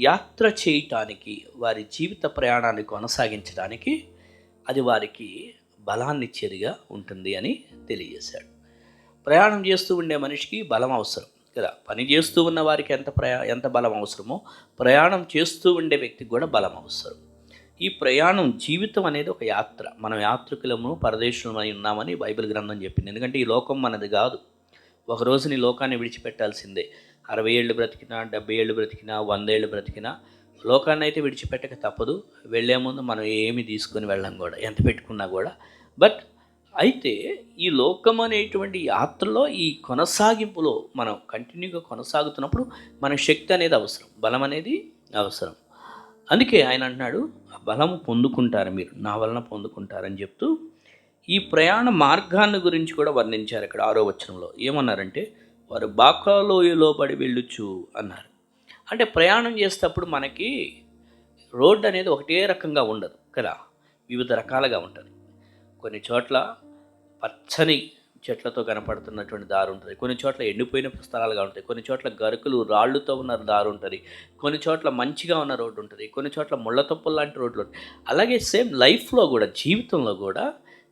యాత్ర చేయటానికి, వారి జీవిత ప్రయాణాన్ని కొనసాగించడానికి అది వారికి బలాన్ని ఇచ్చేదిగా ఉంటుంది అని తెలియజేశాడు. ప్రయాణం చేస్తూ ఉండే మనిషికి బలం అవసరం కదా. పని చేస్తూ ఉన్న వారికి ఎంత బలం అవసరమో ప్రయాణం చేస్తూ ఉండే వ్యక్తికి కూడా బలం అవసరం. ఈ ప్రయాణం, జీవితం అనేది ఒక యాత్ర. మనం యాత్రికులము, పరదేశులమై ఉన్నామని బైబిల్ గ్రంథం చెప్పింది. ఎందుకంటే ఈ లోకం మనది కాదు. ఒకరోజు నీ లోకాన్ని విడిచిపెట్టాల్సిందే. 60 ఏళ్ళు బ్రతికినా, 70 ఏళ్ళు బ్రతికినా, 100 ఏళ్ళు బ్రతికినా లోకాన్ని అయితే విడిచిపెట్టక తప్పదు. వెళ్ళే ముందు మనం ఏమి తీసుకొని వెళ్ళాం కూడా, ఎంత పెట్టుకున్నా కూడా. బట్ అయితే ఈ లోకం అనేటువంటి యాత్రలో, ఈ కొనసాగింపులో మనం కంటిన్యూగా కొనసాగుతున్నప్పుడు మన శక్తి అనేది అవసరం, బలం అనేది అవసరం. అందుకే ఆయన అంటున్నాడు, బలము పొందుకుంటారు మీరు, నా వలన పొందుకుంటారని చెప్తూ ఈ ప్రయాణ మార్గాన్ని గురించి కూడా వర్ణించారు. ఇక్కడ 6వ వచనంలో ఏమన్నారంటే, వారు బాకాలోయలో పడి వెళ్ళుచు అన్నారు. అంటే ప్రయాణం చేసేటప్పుడు మనకి రోడ్డు అనేది ఒకటే రకంగా ఉండదు కదా, వివిధ రకాలుగా ఉంటుంది. కొన్ని చోట్ల పచ్చని చెట్లతో కనపడుతున్నటువంటి దారి ఉంటుంది, కొన్ని చోట్ల ఎండిపోయిన స్థలాలుగా ఉంటాయి, కొన్ని చోట్ల గరుకులు రాళ్ళుతో ఉన్న దారి ఉంటుంది, కొన్ని చోట్ల మంచిగా ఉన్న రోడ్డు ఉంటుంది, కొన్ని చోట్ల ముళ్ళతొప్పలు లాంటి రోడ్లు ఉంటాయి. అలాగే సేమ్ లైఫ్లో కూడా, జీవితంలో కూడా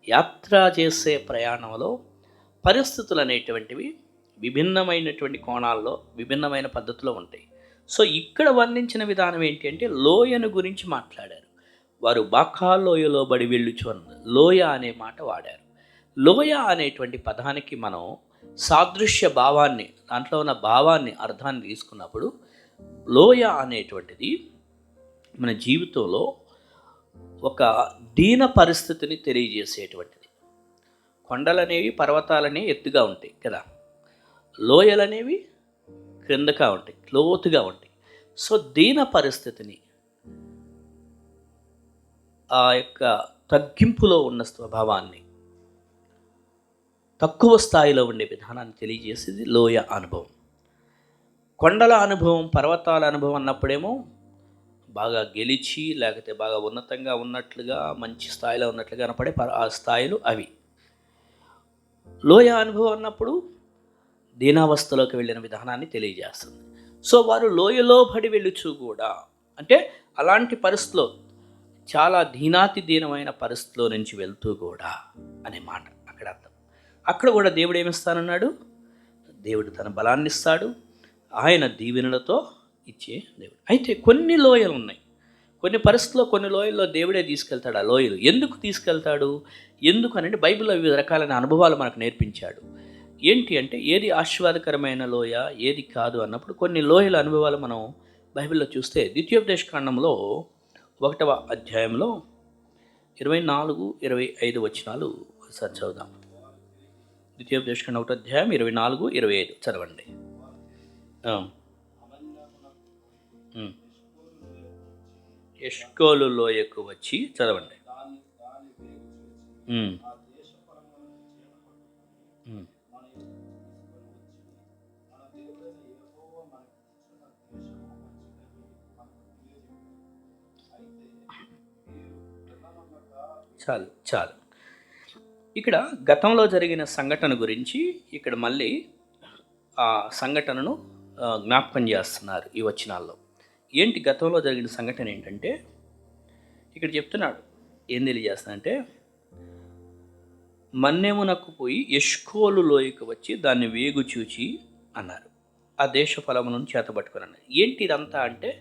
యాత్ర చేసే ప్రయాణంలో పరిస్థితులు అనేటువంటివి విభిన్నమైనటువంటి కోణాల్లో, విభిన్నమైన పద్ధతిలో ఉంటాయి. సో ఇక్కడ వర్ణించిన విధానం ఏంటి అంటే, లోయను గురించి మాట్లాడారు. వారు బాకాలోయలో బడి వెళ్ళుచు అన్నారు. లోయ అనే మాట వాడారు. లోయ అనేటువంటి పదానికి మనం సాదృశ్య భావాన్ని, దాంట్లో ఉన్న భావాన్ని, అర్థాన్ని తీసుకున్నప్పుడు, లోయ అనేటువంటిది మన జీవితంలో ఒక దీన పరిస్థితిని తెలియజేసేటువంటిది. కొండలనేవి, పర్వతాలనేవి ఎత్తుగా ఉంటాయి కదా, లోయలనేవి క్రిందగా ఉంటాయి, లోతుగా ఉంటాయి. సో దీన పరిస్థితిని, ఆ యొక్క తగ్గింపులో ఉన్న స్వభావాన్ని, తక్కువ స్థాయిలో ఉండే విధానాన్ని తెలియజేసేది లోయ అనుభవం. కొండల అనుభవం, పర్వతాల అనుభవం అన్నప్పుడేమో బాగా గెలిచి, లేకపోతే బాగా ఉన్నతంగా ఉన్నట్లుగా, మంచి స్థాయిలో ఉన్నట్లుగా కనపడే ఆ స్థాయిలు అవి. లోయ అనుభవం అన్నప్పుడు దీనావస్థలోకి వెళ్ళిన విధానాన్ని తెలియజేస్తుంది. సో వారు లోయలో పడి వెళ్ళుచు కూడా అంటే అలాంటి పరిస్థితిలో, చాలా దీనమైన పరిస్థితిలో నుంచి వెళ్తూ కూడా అనే మాట అక్కడ అర్థం. అక్కడ కూడా దేవుడు ఏమిస్తానన్నాడు, దేవుడు తన బలాన్ని ఇస్తాడు, ఆయన దీవెనలతో ఇచ్చే దేవుడు. అయితే కొన్ని లోయలు ఉన్నాయి, కొన్ని పరిస్థితుల్లో కొన్ని లోయల్లో దేవుడే తీసుకెళ్తాడు. ఆ లోయలు ఎందుకు తీసుకెళ్తాడు, ఎందుకు అని అంటే బైబిల్లో వివిధ రకాలైన అనుభవాలు మనకు నేర్పించాడు. ఏంటి అంటే ఏది ఆశీర్వాదకరమైన లోయ, ఏది కాదు అన్నప్పుడు కొన్ని లోయల అనుభవాలు మనం బైబిల్లో చూస్తే ద్వితీయోపదేశకాండంలో 1వ అధ్యాయంలో 24-25 వచనాలు ఒకసారి చదువుదాం. ద్వితీయోపదేశకాండం 1వ అధ్యాయం 24-25 చదవండి. ఎష్కోలు లోయకు వచ్చి చదవండి. చాలు చాలు. ఇక్కడ గతంలో జరిగిన సంఘటన గురించి ఇక్కడ మళ్ళీ ఆ సంఘటనను జ్ఞాపకం చేస్తున్నారు ఈ వచనాల్లో. ఏంటి గతంలో జరిగిన సంఘటన ఏంటంటే ఇక్కడ చెప్తున్నాడు, ఏం తెలియజేస్తానంటే మన్నేమునకు పోయి ఎష్కోలు లోయకు వచ్చి దాన్ని వేగు చూచి అన్నారు. ఆ దేశ ఫలములను చేతబట్టుకొని అన్నారు. ఏంటి ఇదంతా అంటే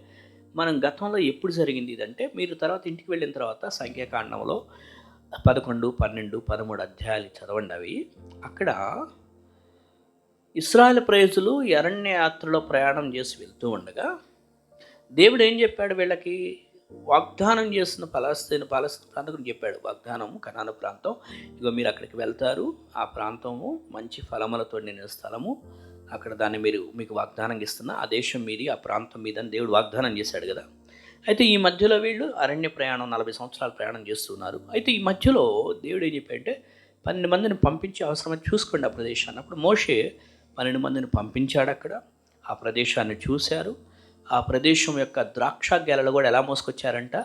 మనం గతంలో ఎప్పుడు జరిగింది ఇదంటే, మీరు తర్వాత ఇంటికి వెళ్ళిన తర్వాత సంఖ్యాకాండంలో 11, 12, 13 అధ్యాయాలు చదవండి. అవి అక్కడ ఇశ్రాయేలు ప్రజలు అరణ్య యాత్రలో ప్రయాణం చేసి వెళ్తూ ఉండగా దేవుడు ఏం చెప్పాడు, వీళ్ళకి వాగ్దానం చేస్తున్న పలస్తీన్ ప్రాంతం చెప్పాడు. వాగ్దానం కనాను ప్రాంతం, ఇగో మీరు అక్కడికి వెళ్తారు, ఆ ప్రాంతము మంచి ఫలములతో నిండిన స్థలము, అక్కడ దాన్ని మీకు వాగ్దానం ఇస్తున్నా, ఆ దేశం మీది, ఆ ప్రాంతం మీద అని దేవుడు వాగ్దానం చేశాడు కదా. అయితే ఈ మధ్యలో వీళ్ళు అరణ్య ప్రయాణం 40 సంవత్సరాలు ప్రయాణం చేస్తున్నారు. అయితే ఈ మధ్యలో దేవుడు ఏం చెప్పాడంటే 12 మందిని పంపించి అవసరమైతే చూసుకోండి ఆ ప్రదేశాన్ని. అప్పుడు మోషే 12 మందిని పంపించాడు. అక్కడ ఆ ప్రదేశాన్ని చూశారు. ఆ ప్రదేశం యొక్క ద్రాక్ష గెలలు కూడా ఎలా మోసుకొచ్చారంట,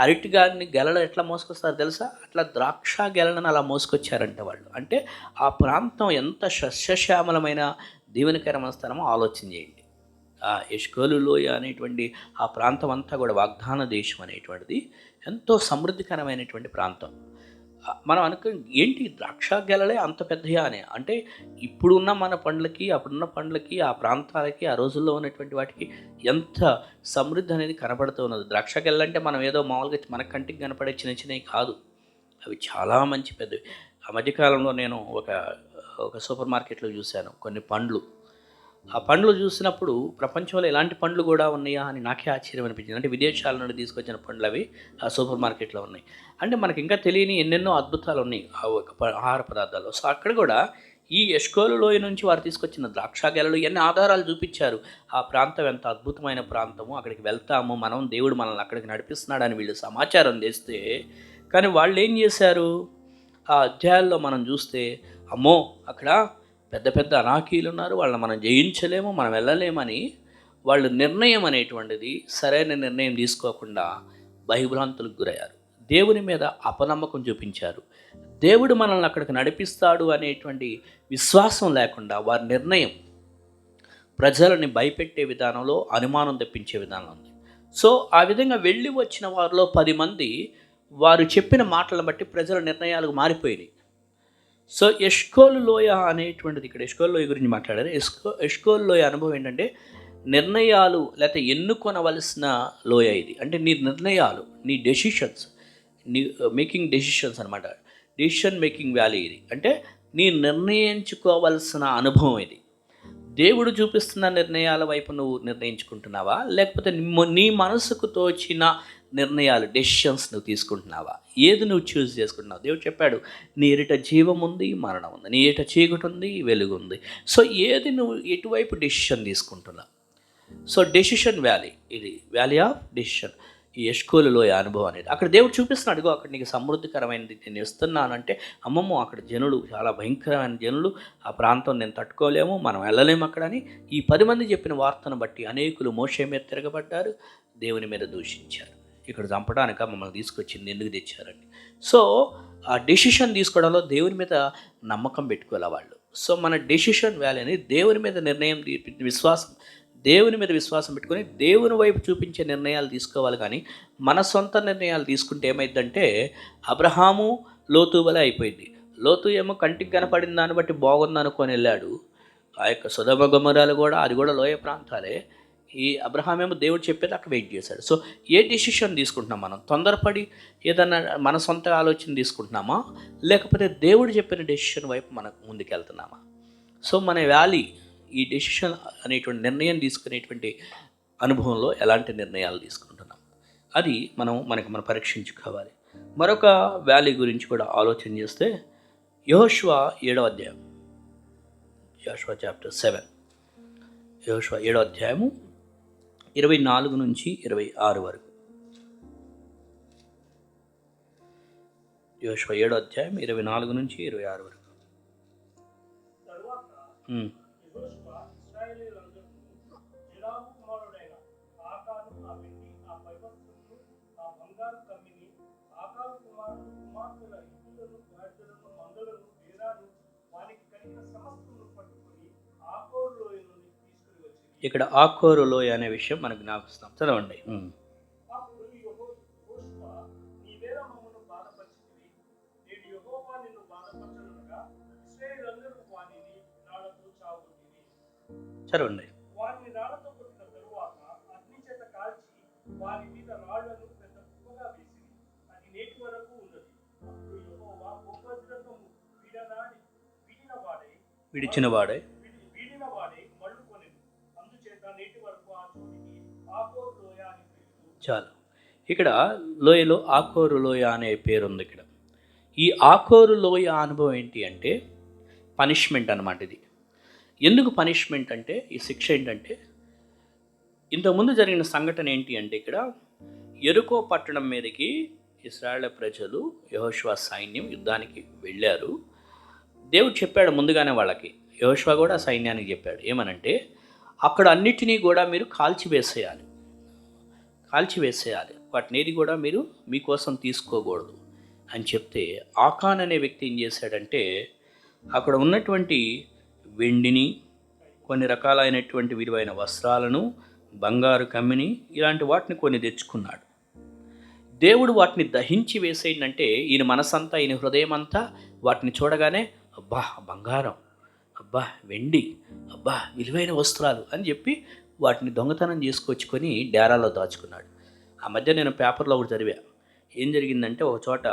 అరటిగాని గెలలు ఎట్లా మోసుకొస్తారు తెలుసా, అట్లా ద్రాక్ష గెలను అలా మోసుకొచ్చారంట వాళ్ళు. అంటే ఆ ప్రాంతం ఎంత సస్యశ్యామలమైన దీవెనకరమైన స్థలమో ఆలోచన చేయండి. ఆ ఎష్కోలు లోయ అనేటువంటి ఆ ప్రాంతం అంతా కూడా వాగ్దాన దేశం అనేటువంటిది ఎంతో సమృద్ధికరమైనటువంటి ప్రాంతం. మనం ఏంటి ద్రాక్ష గెలలే అంత పెద్దయా అని అంటే, ఇప్పుడున్న మన పండ్లకి అప్పుడున్న పండ్లకి ఆ ప్రాంతాలకి ఆ రోజుల్లో ఉన్నటువంటి వాటికి ఎంత సమృద్ధి అనేది కనపడుతూ ఉన్నది. ద్రాక్ష గెలంటే మనం ఏదో మామూలుగా మన కంటికి కనపడే చిన్న చిన్నవి కాదు, అవి చాలా మంచి పెద్దవి. ఆ మధ్యకాలంలో నేను ఒక సూపర్ మార్కెట్లో చూశాను కొన్ని పండ్లు. ఆ పండ్లు చూసినప్పుడు ప్రపంచంలో ఎలాంటి పండ్లు కూడా ఉన్నాయా అని నాకే ఆశ్చర్యం అనిపించింది. అంటే విదేశాల నుండి తీసుకొచ్చిన పండ్లు అవి ఆ సూపర్ మార్కెట్లో ఉన్నాయి. అంటే మనకి ఇంకా తెలియని ఎన్నెన్నో అద్భుతాలు ఉన్నాయి ఆ ఆహార పదార్థాల్లో. సో అక్కడ కూడా ఈ ఎష్కోలు లోయ నుంచి వారు తీసుకొచ్చిన ద్రాక్ష గెలలు ఎన్ని ఆధారాలు చూపించారు. ఆ ప్రాంతం ఎంత అద్భుతమైన ప్రాంతము, అక్కడికి వెళ్తాము మనం, దేవుడు మనల్ని అక్కడికి నడిపిస్తున్నాడని వీళ్ళు సమాచారం తెస్తే, కానీ వాళ్ళు ఏం చేశారు, ఆ అధ్యాయాల్లో మనం చూస్తే అమ్మో అక్కడ పెద్ద పెద్ద అనాకీలు ఉన్నారు, వాళ్ళని మనం జయించలేము, మనం వెళ్ళలేమని వాళ్ళు నిర్ణయం అనేటువంటిది సరైన నిర్ణయం తీసుకోకుండా భయభ్రాంతులకు గురయ్యారు. దేవుని మీద అపనమ్మకం చూపించారు. దేవుడు మనల్ని అక్కడికి నడిపిస్తాడు అనేటువంటి విశ్వాసం లేకుండా వారి నిర్ణయం ప్రజలని భయపెట్టే విధానంలో అనుమానం తెప్పించే విధానం ఉంది. సో ఆ విధంగా వెళ్ళి వచ్చిన వారిలో 10 మంది వారు చెప్పిన మాటలను బట్టి ప్రజల నిర్ణయాలు మారిపోయినాయి. సో ఎష్కోలు లోయ అనేటువంటిది, ఇక్కడ ఎష్కోలు లోయ గురించి మాట్లాడారు. ఎష్కోలు లోయ అనుభవం ఏంటంటే నిర్ణయాలు లేకపోతే ఎన్నుకొనవలసిన లోయ ఇది. అంటే నీ నిర్ణయాలు, నీ డెసిషన్స్, నీ మేకింగ్ డెసిషన్స్ అనమాట. డెసిషన్ మేకింగ్ వ్యాలీ ఇది. అంటే నీ నిర్ణయించుకోవాల్సిన అనుభవం ఇది. దేవుడు చూపిస్తున్న నిర్ణయాల వైపు నువ్వు నిర్ణయించుకుంటున్నావా, లేకపోతే నీ మనసుకు తోచిన నిర్ణయాలు, డెసిషన్స్ నువ్వు తీసుకుంటున్నావా, ఏది నువ్వు చూస్ చేసుకుంటున్నావు? దేవుడు చెప్పాడు, నీ ఎదుట జీవం ఉంది, మరణం ఉంది, నీ ఎదుట చీకటి ఉంది, వెలుగు ఉంది. సో ఏది నువ్వు ఎటువైపు డెసిషన్ తీసుకుంటున్నావు? సో డెసిషన్ వ్యాలీ, ఇది వ్యాలీ ఆఫ్ డెసిషన్. ఈ ఎష్కోలు లోయ అనుభవం అనేది అక్కడ దేవుడు చూపిస్తున్నాడు. అడుగు అక్కడ నీకు సమృద్ధికరమైనది నేను ఇస్తున్నానంటే, అమ్మమ్మో అక్కడ జనులు చాలా భయంకరమైన జనులు, ఆ ప్రాంతం నేను తట్టుకోలేము, మనం వెళ్ళలేము అక్కడ అని ఈ 10 మంది చెప్పిన వార్తను బట్టి అనేకులు మోషే మీద తిరగబడ్డారు, దేవుని మీద దూషించారు. ఇక్కడ చంపడానిక మమ్మల్ని తీసుకొచ్చింది, ఎందుకు తెచ్చారండి? సో ఆ డెసిషన్ తీసుకోవడంలో దేవుని మీద నమ్మకం పెట్టుకోవాలి వాళ్ళు. సో మన డెసిషన్ వ్యాలీ అనేది దేవుని మీద నిర్ణయం, విశ్వాసం, దేవుని మీద విశ్వాసం పెట్టుకొని దేవుని వైపు చూపించే నిర్ణయాలు తీసుకోవాలి. కానీ మన సొంత నిర్ణయాలు తీసుకుంటే ఏమైందంటే అబ్రహాము లోతు వలె అయిపోయింది. లోతు ఏమో కంటికి కనపడిన దాన్ని బట్టి బాగుంది అనుకొని వెళ్ళాడు. ఆ యొక్క సొదొమ గొమొర్రాలు కూడా, అది కూడా లోయ ప్రాంతాలే. ఈ అబ్రహామేమో దేవుడు చెప్పేది అక్కడ వెయిట్ చేశాడు. సో ఏ డెసిషన్ తీసుకుంటున్నాం మనం? తొందరపడి ఏదన్నా మన సొంత ఆలోచన తీసుకుంటున్నామా, లేకపోతే దేవుడు చెప్పిన డెసిషన్ వైపు మనకు ముందుకెళ్తున్నామా? సో మన వ్యాలీ ఈ డెసిషన్ అనేటువంటి నిర్ణయం తీసుకునేటువంటి అనుభవంలో ఎలాంటి నిర్ణయాలు తీసుకుంటున్నాం, అది మనం పరీక్షించుకోవాలి. మరొక వ్యాలీ గురించి కూడా ఆలోచన చేస్తే యెహోషువ 7వ అధ్యాయం, యెహోషువ చాప్టర్ 7, యెహోషువ 7వ అధ్యాయము 24 నుంచి 26 వరకు. యెహోషువ 7వ అధ్యాయం 24 నుంచి 26 వరకు. ఇక్కడ ఆకోరు లోయ అనే విషయం మనకు జ్ఞాపిస్తాం. చదవండి. చదవండి. విడిచిన వాడే చాలు. ఇక్కడ లోయలో ఆకోరు లోయ అనే పేరు ఉంది. ఇక్కడ ఈ ఆకోరు లోయ అనుభవం ఏంటి అంటే పనిష్మెంట్ అన్నమాట. ఇది ఎందుకు పనిష్మెంట్ అంటే, ఈ శిక్ష ఏంటంటే, ఇంతకుముందు జరిగిన సంఘటన ఏంటి అంటే, ఇక్కడ యెరికో పట్టణం మీదకి ఇశ్రాయేలు ప్రజలు, యెహోషువ సైన్యం యుద్ధానికి వెళ్ళారు. దేవుడు చెప్పాడు ముందుగానే వాళ్ళకి, యెహోషువ కూడా సైన్యానికి చెప్పాడు ఏమనంటే, అక్కడ అన్నిటినీ కూడా మీరు కాల్చివేసేయాలి, వాటిని ఏది కూడా మీరు మీకోసం తీసుకోకూడదు అని చెప్తే, ఆకాన్ అనే వ్యక్తి ఏం చేశాడంటే, అక్కడ ఉన్నటువంటి వెండిని, కొన్ని రకాలైనటువంటి విలువైన వస్త్రాలను, బంగారు కమ్మిని, ఇలాంటి వాటిని కొన్ని తెచ్చుకున్నాడు. దేవుడు వాటిని దహించి వేసేయంటే, ఈయన మనసంతా, ఈయన హృదయం అంతా వాటిని చూడగానే అబ్బా బంగారం, అబ్బా వెండి, అబ్బా విలువైన వస్త్రాలు అని చెప్పి వాటిని దొంగతనం చేసుకొచ్చుకొని డేరాలో దాచుకున్నాడు. ఆ మధ్య నేను పేపర్లో ఒకటి చదివా. ఏం జరిగిందంటే, ఒక చోట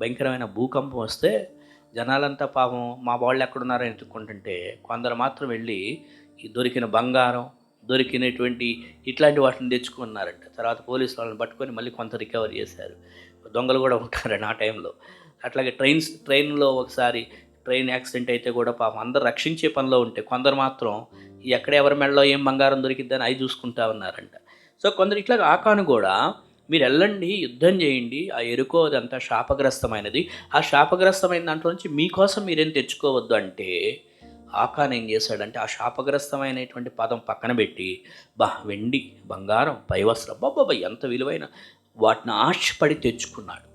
భయంకరమైన భూకంపం వస్తే జనాలంతా పాపం మా వాళ్ళు ఎక్కడున్నారని ఎత్తుక్కుంటుంటే, కొందరు మాత్రం వెళ్ళి ఈ దొరికిన బంగారం, దొరికినటువంటి ఇట్లాంటి వాటిని తెచ్చుకున్నారంట. తర్వాత పోలీసు వాళ్ళని పట్టుకొని మళ్ళీ కొంత రికవర్ చేశారు. దొంగలు కూడా ఉంటారండి ఆ టైంలో. అట్లాగే ట్రైన్లో ఒకసారి ట్రైన్ యాక్సిడెంట్ అయితే కూడా పాపం అందరు రక్షించే పనిలో ఉంటే, కొందరు మాత్రం ఎక్కడ ఎవరి మెడలో ఏం బంగారం దొరికిద్దని అవి చూసుకుంటా ఉన్నారంట. సో కొందరు ఇట్లా ఆకాను కూడా, మీరు వెళ్ళండి, యుద్ధం చేయండి, ఆ యెరికో అదంతా శాపగ్రస్తమైనది, ఆ శాపగ్రస్తమైన దాంట్లో నుంచి మీకోసం మీరేం తెచ్చుకోవద్దు అంటే, ఆకాన్ ఏం చేశాడంటే ఆ శాపగ్రస్తమైనటువంటి పదం పక్కన పెట్టి వెండి, బంగారం, పైవస్త్రం, బాబా ఎంత విలువైన వాటిని ఆశపడి తెచ్చుకున్నాడు.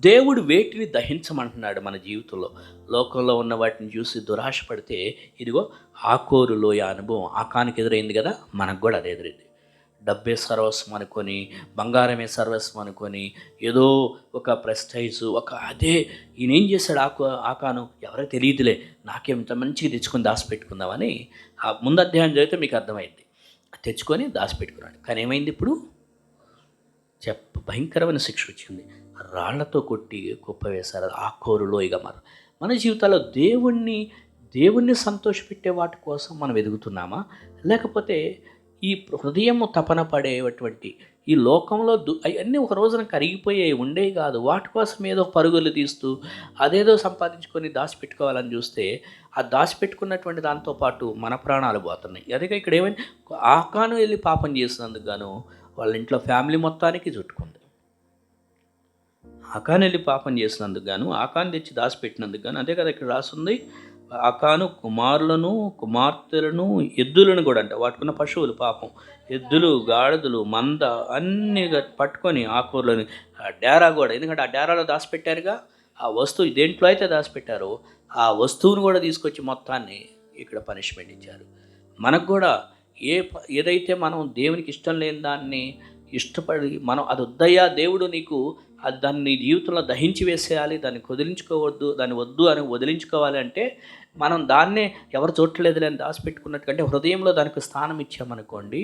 దేవుడు వేటిని దహించమంటున్నాడు మన జీవితంలో. లోకంలో ఉన్న వాటిని చూసి దురాశ పడితే, ఇదిగో ఆకోరు లోయ అనుభవం ఆకానికి ఎదురైంది కదా, మనకు కూడా అది ఎదురైంది. డబ్బే సర్వస్వం అనుకొని, బంగారమే సర్వస్వం అనుకొని, ఏదో ఒక ప్రెస్టైజు, అదే ఈయన ఏం చేశాడు ఆకాను ఎవరో తెలియదులే, నాకేమింత మంచిగా తెచ్చుకొని దాచిపెట్టుకుందామని ఆ ముందు అధ్యాయం చదివితే మీకు అర్థమైంది. తెచ్చుకొని దాచిపెట్టుకున్నాడు. కానీ ఏమైంది ఇప్పుడు? భయంకరమైన శిక్ష వచ్చింది. రాళ్లతో కొట్టి కుప్ప వేశారు. ఆకోరు లోయగా మన జీవితాల్లో దేవుణ్ణి సంతోషపెట్టే వాటి కోసం మనం ఎదుగుతున్నామా, లేకపోతే ఈ హృదయము తపన పడేటువంటి ఈ లోకంలో అవన్నీ ఒక రోజున కరిగిపోయేవి ఉండేవి కాదు. వాటి కోసం ఏదో పరుగులు తీస్తూ అదేదో సంపాదించుకొని దాచిపెట్టుకోవాలని చూస్తే, ఆ దాచిపెట్టుకున్నటువంటి దాంతోపాటు మన ప్రాణాలు పోతున్నాయి. అదే ఇక్కడ ఏమైంది, ఆకాను వెళ్ళి పాపం చేసినందుకు గాను వాళ్ళ ఇంట్లో ఫ్యామిలీ మొత్తానికి చుట్టుకుంది. ఆకాను వెళ్ళి పాపం చేసినందుకు గాను, ఆకాను తెచ్చి దాచిపెట్టినందుకు గాను, అదే కదా ఇక్కడ రాస్తుంది, ఆకాను కుమారులను, కుమార్తెలను, ఎద్దులను కూడా, అంటే వాటికున్న పశువులు పాపం, ఎద్దులు, గాడిదలు, మంద అన్నీ పట్టుకొని ఆకూరలని డేరా కూడా, ఎందుకంటే ఆ డేరాలో దాచిపెట్టారుగా, ఆ వస్తువు దేంట్లో అయితే దాచిపెట్టారో ఆ వస్తువును కూడా తీసుకొచ్చి మొత్తాన్ని ఇక్కడ పనిష్మెంట్ ఇచ్చారు. మనకు కూడా ఏదైతే మనం దేవునికి ఇష్టం లేని దాన్ని ఇష్టపడి మనం అది వద్దయ్యా దేవుడు నీకు దాన్ని నీ జీవితంలో దహించి వేసేయాలి, దాన్ని వదిలించుకోవద్దు, దాన్ని వద్దు అని వదిలించుకోవాలి అంటే మనం దాన్నే ఎవరు చూడలేదులే అని దాచిపెట్టుకున్నట్టుకంటే హృదయంలో దానికి స్థానం ఇచ్చామనుకోండి,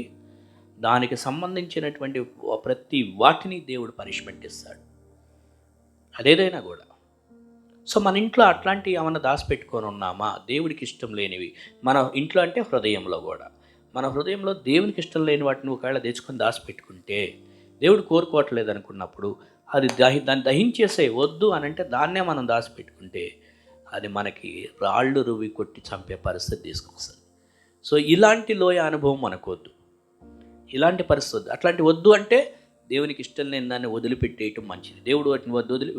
దానికి సంబంధించినటువంటి ప్రతి వాటిని దేవుడు పనిష్మెంట్ ఇస్తాడు, అదేదైనా కూడా. సో మన ఇంట్లో అట్లాంటివి ఏమన్నా దాచిపెట్టుకొని ఉన్నామా, దేవుడికి ఇష్టం లేనివి మన ఇంట్లో అంటే హృదయంలో కూడా, మన హృదయంలో దేవునికి ఇష్టం లేని వాటిని ఒకవేళ తెచ్చుకొని దాచిపెట్టుకుంటే, దేవుడు కోరుకోవట్లేదు అనుకున్నప్పుడు అది దాన్ని దహించేసే వద్దు అని అంటే దాన్నే మనం దాచిపెట్టుకుంటే అది మనకి రాళ్ళు రువి కొట్టి చంపే పరిస్థితి తీసుకొస్తుంది. సో ఇలాంటి లోయ అనుభవం మనకు వద్దు, ఇలాంటి పరిస్థితి అట్లాంటి వద్దు. అంటే దేవునికి ఇష్టం లేని దాన్ని వదిలిపెట్టేయటం మంచిది. దేవుడు వాటిని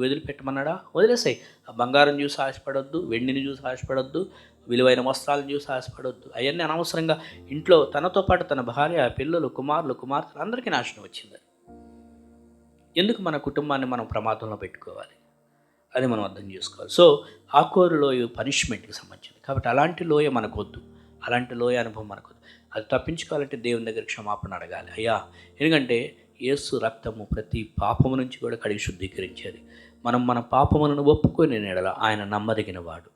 వదిలిపెట్టమన్నాడా, వదిలేసాయి. ఆ బంగారం చూసి ఆశపడొద్దు, వెండిని చూసి ఆశపడొద్దు, విలువైన వస్త్రాలను చూసి ఆశపడొద్దు. అవన్నీ అనవసరంగా ఇంట్లో తనతో పాటు తన భార్య, పిల్లలు, కుమారులు, కుమార్తెలు అందరికీ నాశనం వచ్చింది. ఎందుకు మన కుటుంబాన్ని మనం ప్రమాదంలో పెట్టుకోవాలి? అది మనం అర్థం చేసుకోవాలి. సో ఆకోరు లోయ పనిష్మెంట్కి సంబంధించింది కాబట్టి అలాంటి లోయ మనకు వద్దు, అలాంటి లోయ అనుభవం మనకు వద్దు. అది తప్పించుకోవాలంటే దేవుని దగ్గర క్షమాపణ అడగాలి. అయ్యా, ఎందుకంటే యేసు రక్తము ప్రతి పాపము నుంచి కూడా కడిగి శుద్ధీకరించేది. మనం మన పాపములను ఒప్పుకొని నెడల ఆయన నమ్మదగిన వాడు,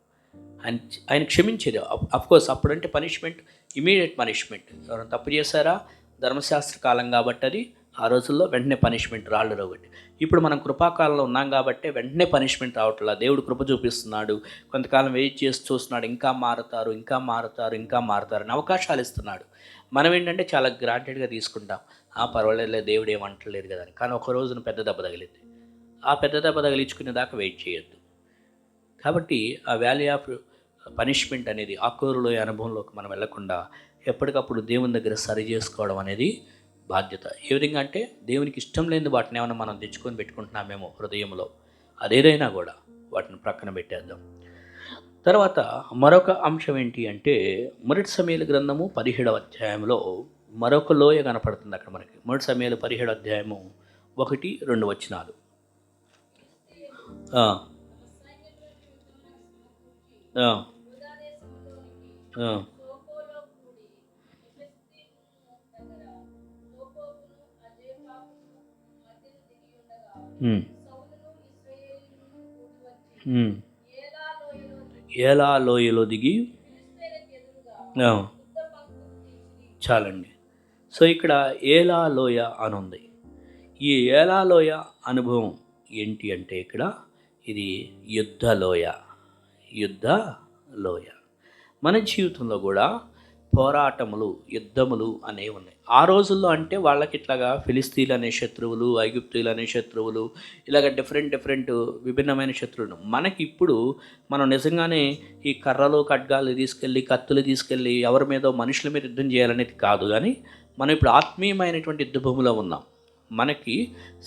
ఆయన క్షమించేది. అఫ్కోర్స్ అప్పుడంటే పనిష్మెంట్, ఇమీడియట్ పనిష్మెంట్. ఎవరైనా తప్పు చేశారా, ధర్మశాస్త్ర కాలం కాబట్టి అది ఆ రోజుల్లో వెంటనే పనిష్మెంట్, రాళ్ళు రోగట్టి. ఇప్పుడు మనం కృపాకాలంలో ఉన్నాం కాబట్టి వెంటనే పనిష్మెంట్ రావట్లా. దేవుడు కృప చూపిస్తున్నాడు, కొంతకాలం వెయిట్ చేసి చూస్తున్నాడు, ఇంకా మారుతారు, ఇంకా మారుతారు, ఇంకా మారుతారు అని అవకాశాలు ఇస్తున్నాడు. మనం ఏంటంటే చాలా గ్రాంటెడ్గా తీసుకుంటాం, పర్వాలేదు దేవుడు ఏమంటలేదు కదా అని. కానీ ఒక రోజున పెద్ద దెబ్బ తగిలింది, ఆ పెద్ద దెబ్బ తగిలించుకునే దాకా వెయిట్ చేయొద్దు. కాబట్టి ఆ వ్యాలీ ఆఫ్ పనిష్మెంట్ అనేది ఆకోరులో అనుభవంలోకి మనం వెళ్లకుండా ఎప్పటికప్పుడు దేవుని దగ్గర సరి చేసుకోవడం అనేది బాధ్యత. ఏ విధంగా అంటే దేవునికి ఇష్టం లేని వాటిని ఏమైనా మనం తెచ్చుకొని పెట్టుకుంటున్నామేమో హృదయంలో, అదేదైనా కూడా వాటిని ప్రక్కన పెట్టేద్దాం. తర్వాత మరొక అంశం ఏంటి అంటే, మొదటి సమూయేలు గ్రంథము 17వ అధ్యాయంలో మరొక లోయ కనపడుతుంది అక్కడ మనకి. మొదటి సమూయేలు 17వ అధ్యాయము 1-2 వచనాలు. ఏలా లోయలో దిగి చాలండి. సో ఇక్కడ ఏలా లోయ అని ఉంది. ఈ ఏలా లోయ అనుభవం ఏంటి అంటే ఇక్కడ ఇది యుద్ధ లోయ, యుద్ధ లోయ. మన జీవితంలో కూడా పోరాటములు, యుద్ధములు అనేవి ఉన్నాయి. ఆ రోజుల్లో అంటే వాళ్ళకి ఇట్లాగా ఫిలిస్తీన్లు అనే శత్రువులు, ఐగుప్తీయులు అనే శత్రువులు, ఇలాగ డిఫరెంట్ విభిన్నమైన శత్రువులు. మనకి ఇప్పుడు మనం నిజంగానే ఈ కర్రలు, ఖడ్గాలు తీసుకెళ్ళి, కత్తులు తీసుకెళ్ళి ఎవరి మీదో మనుషుల మీద యుద్ధం చేయాలనేది కాదు. కానీ మనం ఇప్పుడు ఆత్మీయమైనటువంటి యుద్ధ భూమిలో ఉన్నాం. మనకి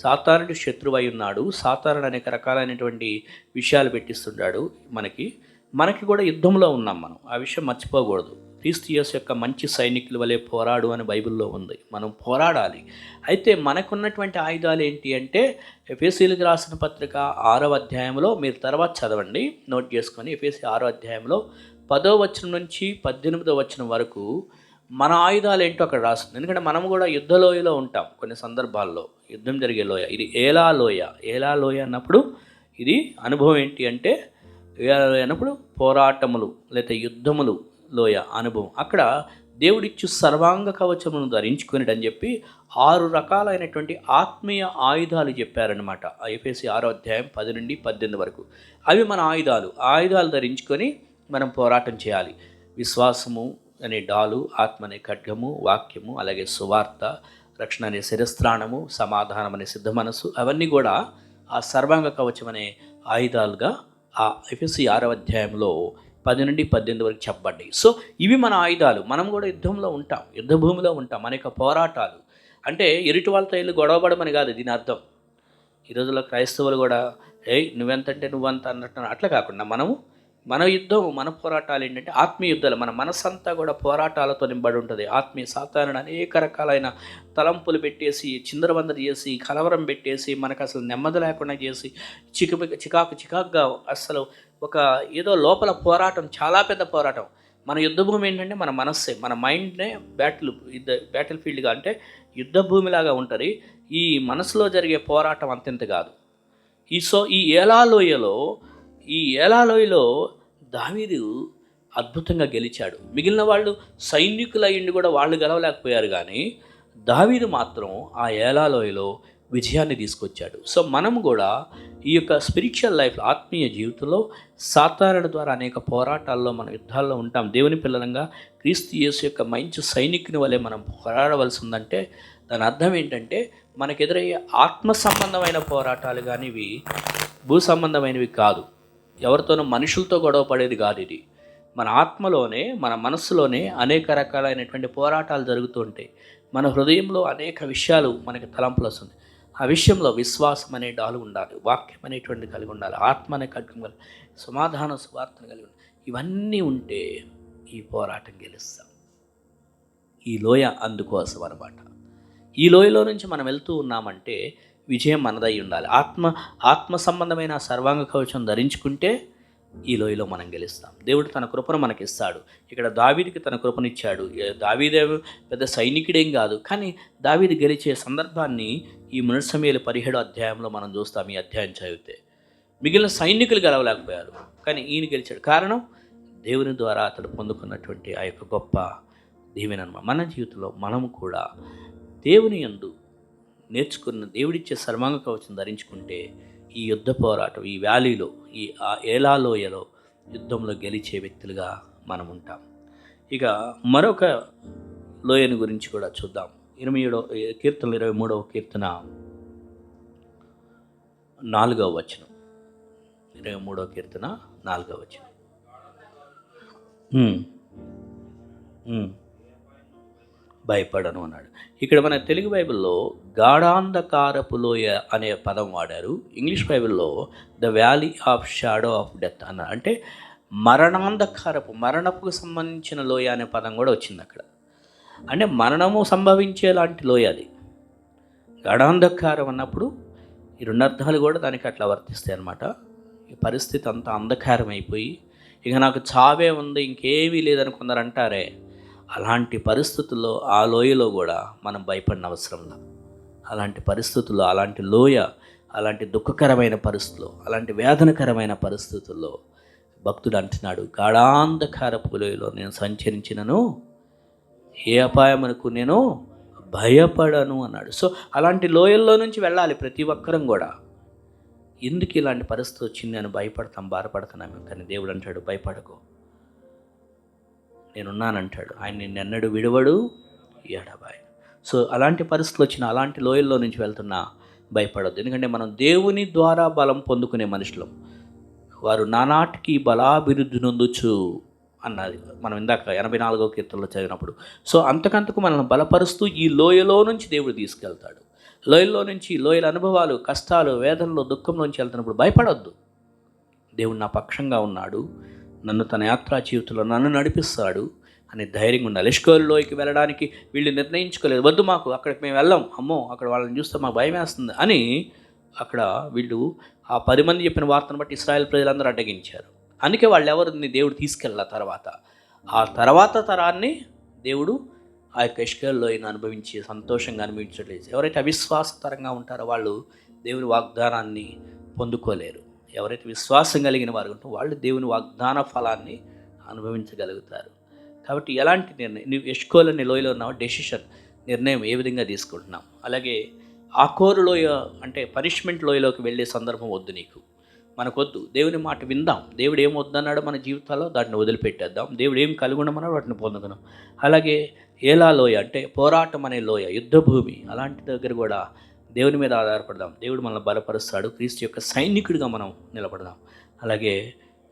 సాతానుడు శత్రువు అయి ఉన్నాడు. సాతానుడు అనేక రకాలైనటువంటి విషయాలు పెట్టిస్తుంటాడు మనకి కూడా యుద్ధంలో ఉన్నాం మనం. ఆ విషయం మర్చిపోకూడదు. క్రీస్తు యేసు యొక్క మంచి సైనికుల వలె పోరాడు అని బైబిల్లో ఉంది. మనం పోరాడాలి. అయితే మనకున్నటువంటి ఆయుధాలు ఏంటి అంటే, ఎఫెసీయులకు రాసిన పత్రిక 6వ అధ్యాయంలో మీరు తర్వాత చదవండి, నోట్ చేసుకొని. ఎఫెసీ 6వ అధ్యాయంలో 10వ వచనం నుంచి 18వ వచనం వరకు మన ఆయుధాలు ఏంటో అక్కడ రాస్తుంది. ఎందుకంటే మనం కూడా యుద్ధ లోయలో ఉంటాం కొన్ని సందర్భాల్లో, యుద్ధం జరిగే లోయ. ఇది ఏలా లోయ. ఏలా లోయ అన్నప్పుడు ఇది అనుభవం ఏంటి అంటే, ఏలా లోయ అన్నప్పుడు పోరాటములు లేదా యుద్ధములు లోయ అనుభవం. అక్కడ దేవుడిచ్చు సర్వాంగ కవచమును ధరించుకుని అని చెప్పి 6 రకాలైనటువంటి ఆత్మీయ ఆయుధాలు చెప్పారనమాట. ఎఫెసీ 6వ అధ్యాయం 10-18 వరకు. అవి మన ఆయుధాలు. ఆయుధాలు ధరించుకొని మనం పోరాటం చేయాలి. విశ్వాసము అనే డాలు, ఆత్మ అనే ఖడ్గము, వాక్యము, అలాగే సువార్త, రక్షణ అనే శిరస్త్రాణము, సమాధానం అనే సిద్ధ మనసు, అవన్నీ కూడా ఆ సర్వాంగ కవచం అనే ఆయుధాలుగా ఆ ఎఫెసీ 6వ అధ్యాయంలో 10-18 వరకు చెప్పబడ్డాయి. సో ఇవి మన ఆయుధాలు. మనం కూడా యుద్ధంలో ఉంటాం, యుద్ధ భూమిలో ఉంటాం. అనేక పోరాటాలు అంటే ఎరుటి వాళ్ళతో వెళ్ళి గొడవపడమని కాదు దీని అర్థం. ఈ రోజుల్లో క్రైస్తవులు కూడా నువ్వెంతంటే నువ్వంత అన్నట్టు అట్లా కాకుండా మన యుద్ధం, మన పోరాటాలు ఏంటంటే ఆత్మీయ యుద్ధాలు. మన మనసంతా కూడా పోరాటాలతో నింబడి ఉంటుంది. ఆత్మీయ సాతానుడు అనేక రకాలైన తలంపులు పెట్టేసి, చిందరవందర చేసి, కలవరం పెట్టేసి, మనకు అసలు నెమ్మది లేకుండా చేసి, చికాకుగా అసలు ఒక ఏదో లోపల పోరాటం, చాలా పెద్ద పోరాటం. మన యుద్ధ భూమి ఏంటంటే మన మనస్సే, మన మైండ్నే బ్యాటిల్ ఫీల్డ్గా అంటే యుద్ధ భూమిలాగా ఉంటుంది. ఈ మనసులో జరిగే పోరాటం అంతెంత కాదు. ఈ ఏలా లోయలో దావీదు అద్భుతంగా గెలిచాడు. మిగిలిన వాళ్ళు సైనికులు అయ్యిండి కూడా వాళ్ళు గెలవలేకపోయారు, కానీ దావీదు మాత్రం ఆ ఏలా లోయలో విజయాన్ని తీసుకొచ్చాడు. సో మనం కూడా ఈ యొక్క స్పిరిచువల్ లైఫ్, ఆత్మీయ జీవితంలో సాతానుడి ద్వారా అనేక పోరాటాల్లో మనం యుద్ధాల్లో ఉంటాం. దేవుని పిల్లలంగా క్రీస్తు యేసు యొక్క మంచి సైనికుని వలె మనం పోరాడవలసి ఉందంటే దాని అర్థం ఏంటంటే మనకెదురయ్యే ఆత్మ సంబంధమైన పోరాటాలు కానీ ఇవి భూ సంబంధమైనవి కాదు. ఎవరితోనూ మనుషులతో గొడవ పడేది కాదు. ఇది మన ఆత్మలోనే, మన మనస్సులోనే అనేక రకాలైనటువంటి పోరాటాలు జరుగుతూ ఉంటాయి. మన హృదయంలో అనేక విషయాలు మనకి తలంపులు వస్తుంది. ఆ విషయంలో విశ్వాసం అనే డాలు ఉండాలి, వాక్యం అనేటువంటి కలిగి ఉండాలి, ఆత్మ అనే కలిగి ఉండాలి, సమాధాన స్వార్థను కలిగి ఉండాలి. ఇవన్నీ ఉంటే ఈ పోరాటం గెలుస్తాం. ఈ లోయ అందుకోసం అన్నమాట. ఈ లోయలో నుంచి మనం వెళ్తూ ఉన్నామంటే విజయం మనదై ఉండాలి. ఆత్మ సంబంధమైన సర్వాంగ కవచం ధరించుకుంటే ఈ లోయలో మనం గెలుస్తాం. దేవుడు తన కృపను మనకిస్తాడు. ఇక్కడ దావీదుకి తన కృపనిచ్చాడు. దావీదే పెద్ద సైనికుడేం కాదు, కానీ దావీదు గెలిచే సందర్భాన్ని ఈ మొదటి సమూయేలు 17వ అధ్యాయంలో మనం చూస్తాం. ఈ అధ్యాయం చదివితే మిగిలిన సైనికులు గెలవలేకపోయారు, కానీ ఈయన గెలిచాడు. కారణం దేవుని ద్వారా అతడు పొందుకున్నటువంటి ఆ యొక్క గొప్ప దీవెన అన్నమాట. మన జీవితంలో మనము కూడా దేవుని యందు నేర్చుకున్న దేవుడిచ్చే సర్వాంగ కవచం ధరించుకుంటే ఈ యుద్ధ పోరాటం, ఈ వ్యాలీలో, ఈ ఏలా లోయలో యుద్ధంలో గెలిచే వ్యక్తులుగా మనం ఉంటాం. ఇక మరొక లోయను గురించి కూడా చూద్దాం. 27వ కీర్తన 23వ కీర్తన 4వ వచనం. 23వ కీర్తన 4వ వచనం. భయపడను అన్నాడు. ఇక్కడ మన తెలుగు బైబిల్లో గాఢాంధకారపు లోయ అనే పదం వాడారు. ఇంగ్లీష్ బైబిల్లో the valley of shadow of death అన్నారు. అంటే మరణపు సంబంధించిన లోయ అనే పదం కూడా వచ్చింది అక్కడ. అంటే మరణము సంభవించే లాంటి లోయ అది. గాఢాంధకారం అన్నప్పుడు ఈ రెండు అర్థాలు కూడా దానికి అట్లా వర్తిస్తాయి అన్నమాట. ఈ పరిస్థితి అంతా అంధకారం అయిపోయి ఇక నాకు చావే ఉంది, ఇంకేమీ లేదని కొందరు అంటారే, అలాంటి పరిస్థితుల్లో ఆ లోయలో కూడా మనం భయపడిన అవసరంలా. అలాంటి పరిస్థితుల్లో, అలాంటి లోయ, అలాంటి దుఃఖకరమైన పరిస్థితుల్లో, అలాంటి వేదనకరమైన పరిస్థితుల్లో భక్తుడు అంటున్నాడు, గాఢాంధకారపు లోయలో నేను సంచరించినను ఏ అపాయమునకు నేను భయపడను అన్నాడు. సో అలాంటి లోయల్లో నుంచి వెళ్ళాలి ప్రతి ఒక్కరం కూడా. ఎందుకు ఇలాంటి పరిస్థితి వచ్చింది అని భయపడతాం, బాధపడుతున్నాము. కానీ దేవుడు అంటాడు, భయపడకు, నేనున్నానంటాడు. ఆయన నిన్నెన్నడు విడవడు, ఎడబాయి. సో అలాంటి పరిస్థితులు వచ్చిన, అలాంటి లోయల్లో నుంచి వెళ్తున్నా భయపడద్దు. ఎందుకంటే మనం దేవుని ద్వారా బలం పొందుకునే మనుషులం. వారు నానాటికి బలాభివృద్ధి నొందుచు అన్నది మనం ఇందాక 84వ కీర్తనలో చదివినప్పుడు. సో అంతకంతకు మనల్ని బలపరుస్తూ ఈ లోయలో నుంచి దేవుడు తీసుకెళ్తాడు. లోయల్లో నుంచి, లోయల అనుభవాలు, కష్టాలు, వేదనలో, దుఃఖంలోంచి వెళ్తున్నప్పుడు భయపడొద్దు. దేవుడు నా పక్షంగా ఉన్నాడు, నన్ను తన యాత్రా జీవితంలో నన్ను నడిపిస్తాడు అనే ధైర్యంగా ఉండాలి. ఎష్కోలు లోయకి వెళ్ళడానికి వీళ్ళు నిర్ణయించుకోలేదు, వద్దు మాకు అక్కడికి మేము వెళ్ళాం, అమ్మో అక్కడ వాళ్ళని చూస్తే మాకు భయం వేస్తుంది అని అక్కడ వీళ్ళు ఆ 10 మంది చెప్పిన వార్తను బట్టి ఇశ్రాయేల్ ప్రజలందరూ అడ్డగించారు. అందుకే వాళ్ళు ఎవరిని దేవుడు తీసుకెళ్ళాల ఆ తర్వాత తరాన్ని దేవుడు ఆ యొక్క ఎష్కోలు లోయను అనుభవించి సంతోషంగా అనుభవించట్లేదు. ఎవరైతే అవిశ్వాసతరంగా ఉంటారో వాళ్ళు దేవుని వాగ్దానాన్ని పొందుకోలేరు. ఎవరైతే విశ్వాసం కలిగిన వారు ఉంటే వాళ్ళు దేవుని వాగ్దాన ఫలాన్ని అనుభవించగలుగుతారు. కాబట్టి ఎలాంటి నిర్ణయం, నువ్వు ఎష్కోలు అనే లోయలో ఉన్నావు, నిర్ణయం ఏ విధంగా తీసుకుంటున్నాం. అలాగే ఆకోరు లోయ అంటే పనిష్మెంట్ లోయలోకి వెళ్ళే సందర్భం వద్దు నీకు, మనకొద్దు. దేవుని మాట విందాం. దేవుడు ఏం వద్దన్నాడో మన జీవితాల్లో దాన్ని వదిలిపెట్టేద్దాం. దేవుడు ఏం కలిగి ఉండమన్నాడో వాటిని పొందుకున్నాం. అలాగే ఏలా లోయ అంటే పోరాటం అనే లోయ, యుద్ధభూమి, అలాంటి దగ్గర కూడా దేవుని మీద ఆధారపడదాం. దేవుడు మనల్ని బలపరుస్తాడు. క్రీస్తు యొక్క సైనికుడిగా మనం నిలబడదాం. అలాగే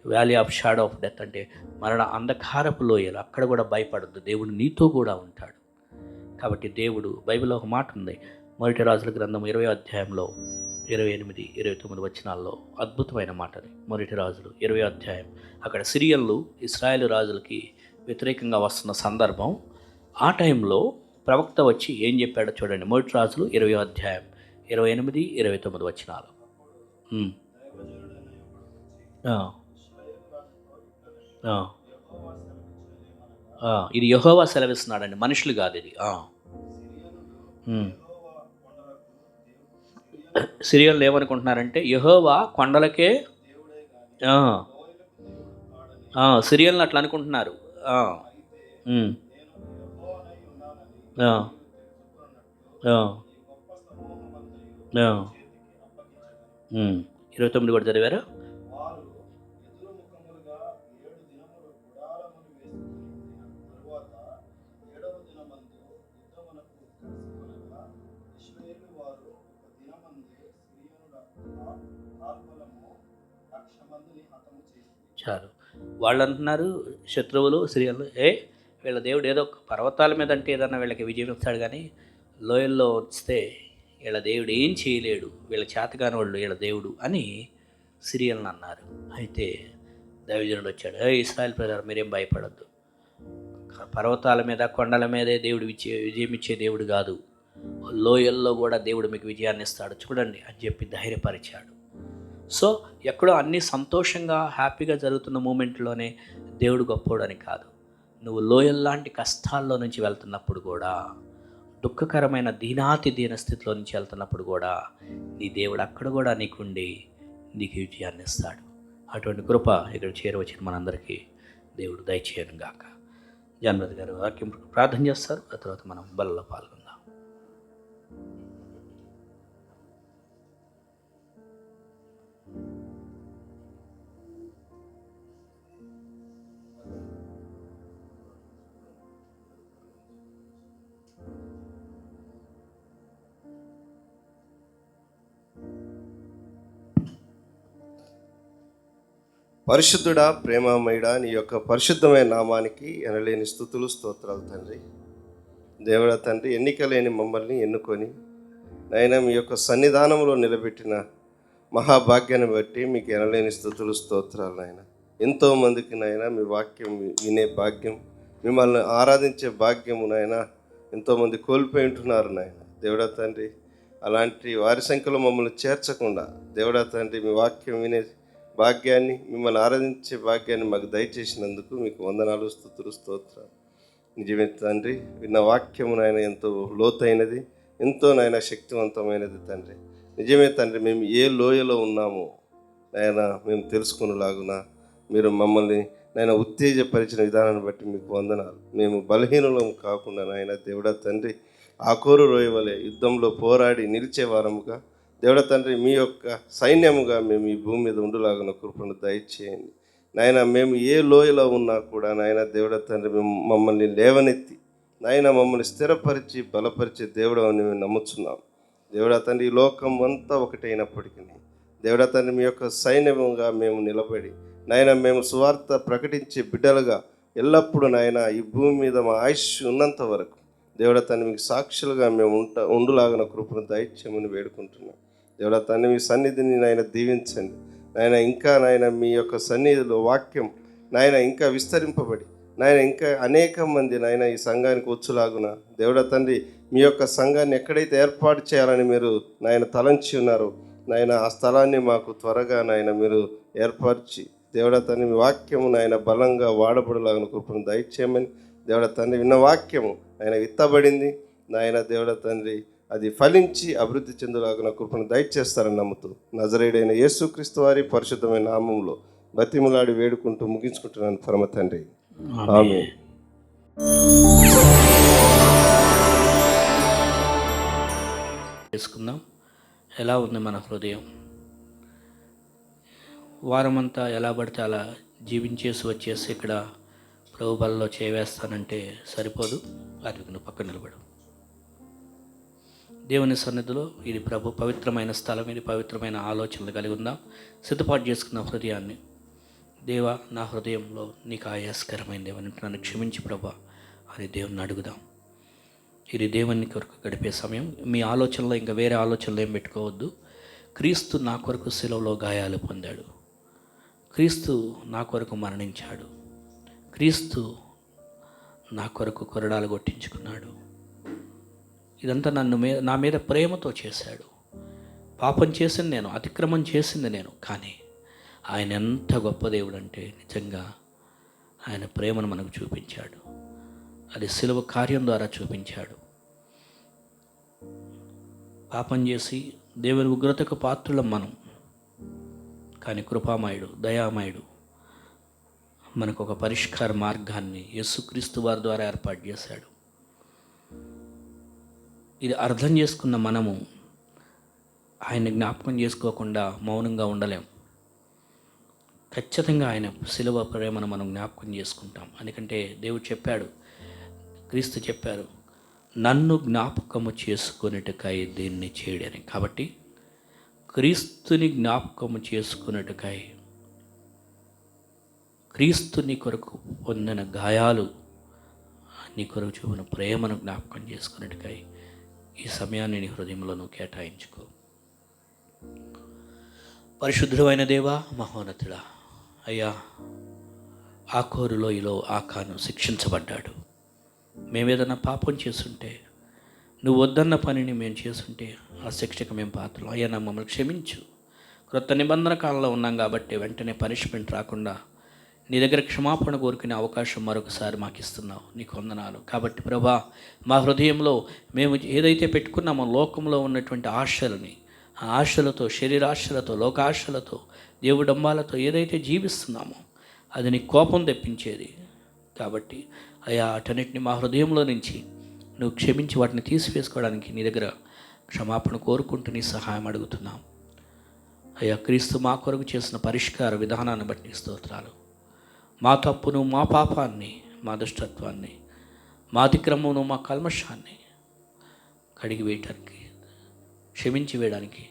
valley of shadow of death అంటే మరణ అంధకారపు లోయలు, అక్కడ కూడా భయపడద్దు, దేవుడు నీతో కూడా ఉంటాడు. కాబట్టి దేవుడు, బైబిల్లో ఒక మాట ఉంది, మొదటి రాజుల గ్రంథం 20వ అధ్యాయంలో 28, 29 వచనాల్లో అద్భుతమైన మాట అది. మొదటి రాజులు 20వ అధ్యాయం. అక్కడ సిరియన్లు ఇశ్రాయేలు రాజులకి వ్యతిరేకంగా వస్తున్న సందర్భం. ఆ టైంలో ప్రవక్త వచ్చి ఏం చెప్పాడో చూడండి. మొదటి రాజులు 20వ అధ్యాయం 28, 29 వచనాలు. ఇది యెహోవా సెలవిస్తున్నాడండి, మనుషులు కాదు ఇది. సిరియన్లు ఏమనుకుంటున్నారంటే యెహోవా కొండలకే సిరియల్ని అట్లా అనుకుంటున్నారు. ఆ, ఉమ్, ఆ, ఆ, ఆ, 29 కూడా చదివారా? చాలు. వాళ్ళు అంటున్నారు శత్రువులు సిరియన్లు, వీళ్ళ దేవుడు ఏదో ఒక పర్వతాల మీద అంటే ఏదన్నా వీళ్ళకి విజయం ఇస్తాడు, కానీ లోయల్లో వస్తే వీళ్ళ దేవుడు ఏం చేయలేడు, వీళ్ళ చేతగాని వాళ్ళు వీళ్ళ దేవుడు అని సిరియన్లు అన్నారు. అయితే దైవజనుడు వచ్చాడు, ఇశ్రాయేల్ ప్రజలు మీరేం భయపడద్దు, పర్వతాల మీద కొండల మీదే దేవుడు విజయం ఇచ్చే దేవుడు కాదు, లోయల్లో కూడా దేవుడు మీకు విజయాన్ని ఇస్తాడు చూడండి అని చెప్పి ధైర్యపరిచాడు. సో ఎక్కడో అన్నీ సంతోషంగా హ్యాపీగా జరుగుతున్న మూమెంట్లోనే దేవుడు గొప్పోడని కాదు, నువ్వు లోయల్లాంటి కష్టాల్లో నుంచి వెళ్తున్నప్పుడు కూడా, దుఃఖకరమైన దీనాతి దీన స్థితిలో నుంచి వెళ్తున్నప్పుడు కూడా నీ దేవుడు అక్కడ కూడా నీకుండి నీకు విజయాన్ని ఇస్తాడు. అటువంటి కృప ఇక్కడ చేరవచ్చిన మనందరికీ దేవుడు దయచేయను గాక. జానపద గారు వాక్యం ప్రార్థన చేస్తారు, ఆ తర్వాత మనం బలలో పాల్గొందాం. పరిశుద్ధుడా, ప్రేమమయుడా, నీ యొక్క పరిశుద్ధమైన నామానికి ఎనలేని స్తుతులు స్తోత్రాలు తండ్రి. దేవుడా తండ్రి, ఎన్నిక లేని మమ్మల్ని ఎన్నుకొని నైనా మీ యొక్క సన్నిధానంలో నిలబెట్టిన మహాభాగ్యాన్ని బట్టి మీకు ఎనలేని స్తుతులు స్తోత్రాలు నాయన. ఎంతోమందికి నాయన మీ వాక్యం వినే భాగ్యం, మిమ్మల్ని ఆరాధించే భాగ్యము నాయన ఎంతోమంది కోల్పోయి ఉంటున్నారు నాయన. దేవుడా తండ్రి, అలాంటి వారి సంఖ్యలో మమ్మల్ని చేర్చకుండా దేవుడా తండ్రి మీ వాక్యం వినే భాగ్యాన్ని, మిమ్మల్ని ఆరాధించే భాగ్యాన్ని మాకు దయచేసినందుకు మీకు వందనాలు, స్తుతులు, స్తోత్రాలు. నిజమే తండ్రి, విన్న వాక్యము నాయన ఎంతో లోతైనది, ఎంతో నాయన శక్తివంతమైనది తండ్రి. నిజమే తండ్రి, మేము ఏ లోయలో ఉన్నామో నాయన మేము తెలుసుకునేలాగున మీరు మమ్మల్ని నాయన ఉత్తేజపరిచిన విధానాన్ని బట్టి మీకు వందనాలు. మేము బలహీనులం కాకుండా నాయన దేవుడా తండ్రి, ఆకోరు రోయ వలె యుద్ధంలో పోరాడి నిలిచే వారముగా దేవుడా తండ్రి మీ యొక్క సైన్యముగా మేము ఈ భూమి మీద ఉండులాగున కృపను దయచేయండి నాయన. మేము ఏ లోయలో ఉన్నా కూడా నాయన దేవుడా తండ్రి మేము మమ్మల్ని లేవనెత్తి నాయన మమ్మల్ని స్థిరపరిచి బలపరిచే దేవుడు అని మేము నమ్ముతున్నాం. దేవుడా తండ్రి, ఈ లోకం అంతా ఒకటైనప్పటికీ దేవుడా తండ్రి మీ యొక్క సైన్యముగా మేము నిలబడి నాయన మేము సువార్త ప్రకటించే బిడ్డలుగా ఎల్లప్పుడూ నాయన ఈ భూమి మీద మా ఆయుష్ ఉన్నంత వరకు దేవుడా తండ్రి మీకు సాక్షులుగా మేము ఉండులాగిన కృపను దయచేయమని వేడుకుంటున్నాం. దేవుడా తండ్రి, మీ సన్నిధిని నాయన దీవించండి నాయన. ఇంకా నాయన మీ యొక్క సన్నిధిలో వాక్యం నాయన ఇంకా విస్తరింపబడి నాయన ఇంకా అనేక మంది నాయన ఈ సంఘానికి వచ్చులాగున దేవుడా తండ్రి మీ యొక్క సంఘాన్ని ఎక్కడైతే ఏర్పాటు చేయాలని మీరు నాయన తలంచి ఉన్నారో నాయన ఆ స్థలాన్ని మాకు త్వరగా నాయన మీరు ఏర్పరిచి దేవుడా తండ్రి మీ వాక్యము నాయన బలంగా వాడబడలాగిన కృపను దయచేయమని దేవుడా తండ్రి, విన్న వాక్యము ఆయన విత్తబడింది నాయన దేవుడా తండ్రి, అది ఫలించి అభివృద్ధి చెందులాగిన కృపను దయచేస్తారని నమ్ముతూ నజరేయుడైన యేసుక్రీస్తు వారి పరిశుద్ధమైన నామంలో బతిములాడి వేడుకుంటూ ముగించుకుంటున్నాను పరమ తండ్రి, ఆమేన్. చేసుకుందాం. ఎలా ఉంది మన హృదయం? వారమంతా ఎలా పడితే అలా జీవించేసి వచ్చేసి ఇక్కడ ప్రభు బలలో చేవేస్తానంటే సరిపోదు. అది నువ్వు పక్కన నిలబడు. దేవుని సన్నిధిలో ఇది ప్రభు పవిత్రమైన స్థలం, ఇది పవిత్రమైన ఆలోచనలు కలిగి ఉందాం. సిద్ధపాటు చేసుకున్న హృదయాన్ని, దేవా నా హృదయంలో నీకు ఆయాస్కరమైంది ఏమని నన్ను క్షమించి ప్రభా అని దేవుని అడుగుదాం. ఇది దేవుని కొరకు గడిపే సమయం. మీ ఆలోచనలో ఇంకా వేరే ఆలోచనలు ఏం పెట్టుకోవద్దు. క్రీస్తు నా కొరకు శిలువలో గాయాలు పొందాడు, క్రీస్తు నా కొరకు మరణించాడు, క్రీస్తు నా కొరకు కొరడాలు కొట్టించుకున్నాడు. ఇదంతా నా మీద ప్రేమతో చేశాడు. పాపం చేసింది నేను, అతిక్రమం చేసింది నేను, కానీ ఆయన ఎంత గొప్ప దేవుడు అంటే నిజంగా ఆయన ప్రేమను మనకు చూపించాడు. అది శిలువ కార్యం ద్వారా చూపించాడు. పాపం చేసి దేవుని ఉగ్రతకు పాత్రులం మనం, కానీ కృపామయుడు, దయామయుడు మనకు ఒక పరిష్కార మార్గాన్ని యేసుక్రీస్తు వారి ద్వారా ఏర్పాటు చేశాడు. ఇది అర్థం చేసుకున్న మనము ఆయన్ని జ్ఞాపకం చేసుకోకుండా మౌనంగా ఉండలేం. ఖచ్చితంగా ఆయన శిలువ ప్రేమను మనం జ్ఞాపకం చేసుకుంటాం. ఎందుకంటే దేవుడు చెప్పాడు, క్రీస్తు చెప్పారు, నన్ను జ్ఞాపకము చేసుకునేటకై దీన్ని చేయడని. కాబట్టి క్రీస్తుని జ్ఞాపకము చేసుకునేటకై, క్రీస్తు నీ కొరకు పొందిన గాయాలు, నీ కొరకు చూపిన ప్రేమను జ్ఞాపకం చేసుకునేటకై ఈ సమయాన్ని నీ హృదయంలో నువ్వు కేటాయించుకో. పరిశుద్ధుడు అయిన దేవా, మహోన్నతుడా, అయ్యా, ఆకోరు లోయలో ఆకాను శిక్షించబడ్డాడు. మేమేదన్నా పాపం చేసుంటే, నువ్వు వద్దన్న పనిని మేము చేసుంటే ఆ శిక్షకు మేము పాత్రలు. అయ్యా, నా మమ్మల్ని క్షమించు. క్రొత్త నిబంధన కాలంలో ఉన్నాం కాబట్టి వెంటనే పనిష్మెంట్ రాకుండా నీ దగ్గర క్షమాపణ కోరుకునే అవకాశం మరొకసారి మాకు ఇస్తున్నావు. నీకు వందనాలు. కాబట్టి ప్రభా, మా హృదయంలో మేము ఏదైతే పెట్టుకున్నామో లోకంలో ఉన్నటువంటి ఆశలని, ఆ ఆశలతో, శరీరాశలతో, లోకాశలతో, దేవుడంబాలతో ఏదైతే జీవిస్తున్నామో అది నీ కోపం తెప్పించేది. కాబట్టి అయ్యా, అటన్నిటిని మా హృదయంలో నుంచి నువ్వు క్షమించి వాటిని తీసివేసుకోవడానికి నీ దగ్గర క్షమాపణ కోరుకుంటూ నీ సహాయం అడుగుతున్నాం. అయ్యా, క్రీస్తు మా కొరకు చేసిన పరిష్కార విధానాన్ని బట్టి నీ స్తోత్రాలు. మా తప్పును, మా పాపాన్ని, మా దుష్టత్వాన్ని, మా అతిక్రమమును, మా కల్మషాన్ని కడిగి వేయటానికి, క్షమించి వేయడానికి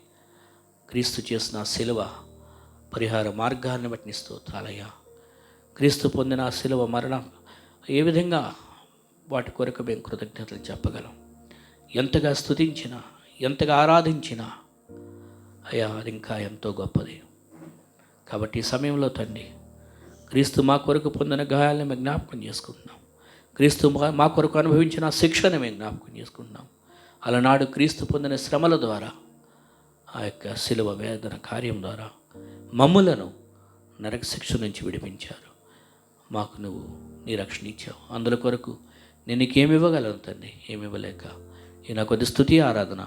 క్రీస్తు చేసిన శిలువ పరిహార మార్గాన్ని బట్టి నీ స్తోత్రాలయ్యా. క్రీస్తు పొందిన శిలువ మరణం ఏ విధంగా వాటి కొరకు మేము కృతజ్ఞతలు చెప్పగలం? ఎంతగా స్తుతించినా, ఎంతగా ఆరాధించినా అయ్యా, అది ఇంకా ఎంతో గొప్పది. కాబట్టి ఈ సమయంలో తండ్రి, క్రీస్తు మా కొరకు పొందిన గాయాలను మేము జ్ఞాపకం చేసుకుంటున్నాం. క్రీస్తు మా కొరకు అనుభవించిన శిక్షను మేము జ్ఞాపకం చేసుకుంటున్నాం. అలనాడు క్రీస్తు పొందిన శ్రమల ద్వారా, ఆ యొక్క శిలువ వేదన కార్యం ద్వారా మమ్ములను నరక శిక్ష నుంచి విడిపించారు. మాకు నువ్వు నీ రక్షణ ఇచ్చావు. అందుల కొరకు నేను నీకేమి ఇవ్వగలను తండ్రి? ఏమి ఇవ్వలేక ఈ నా కొద్ది స్తుతి ఆరాధన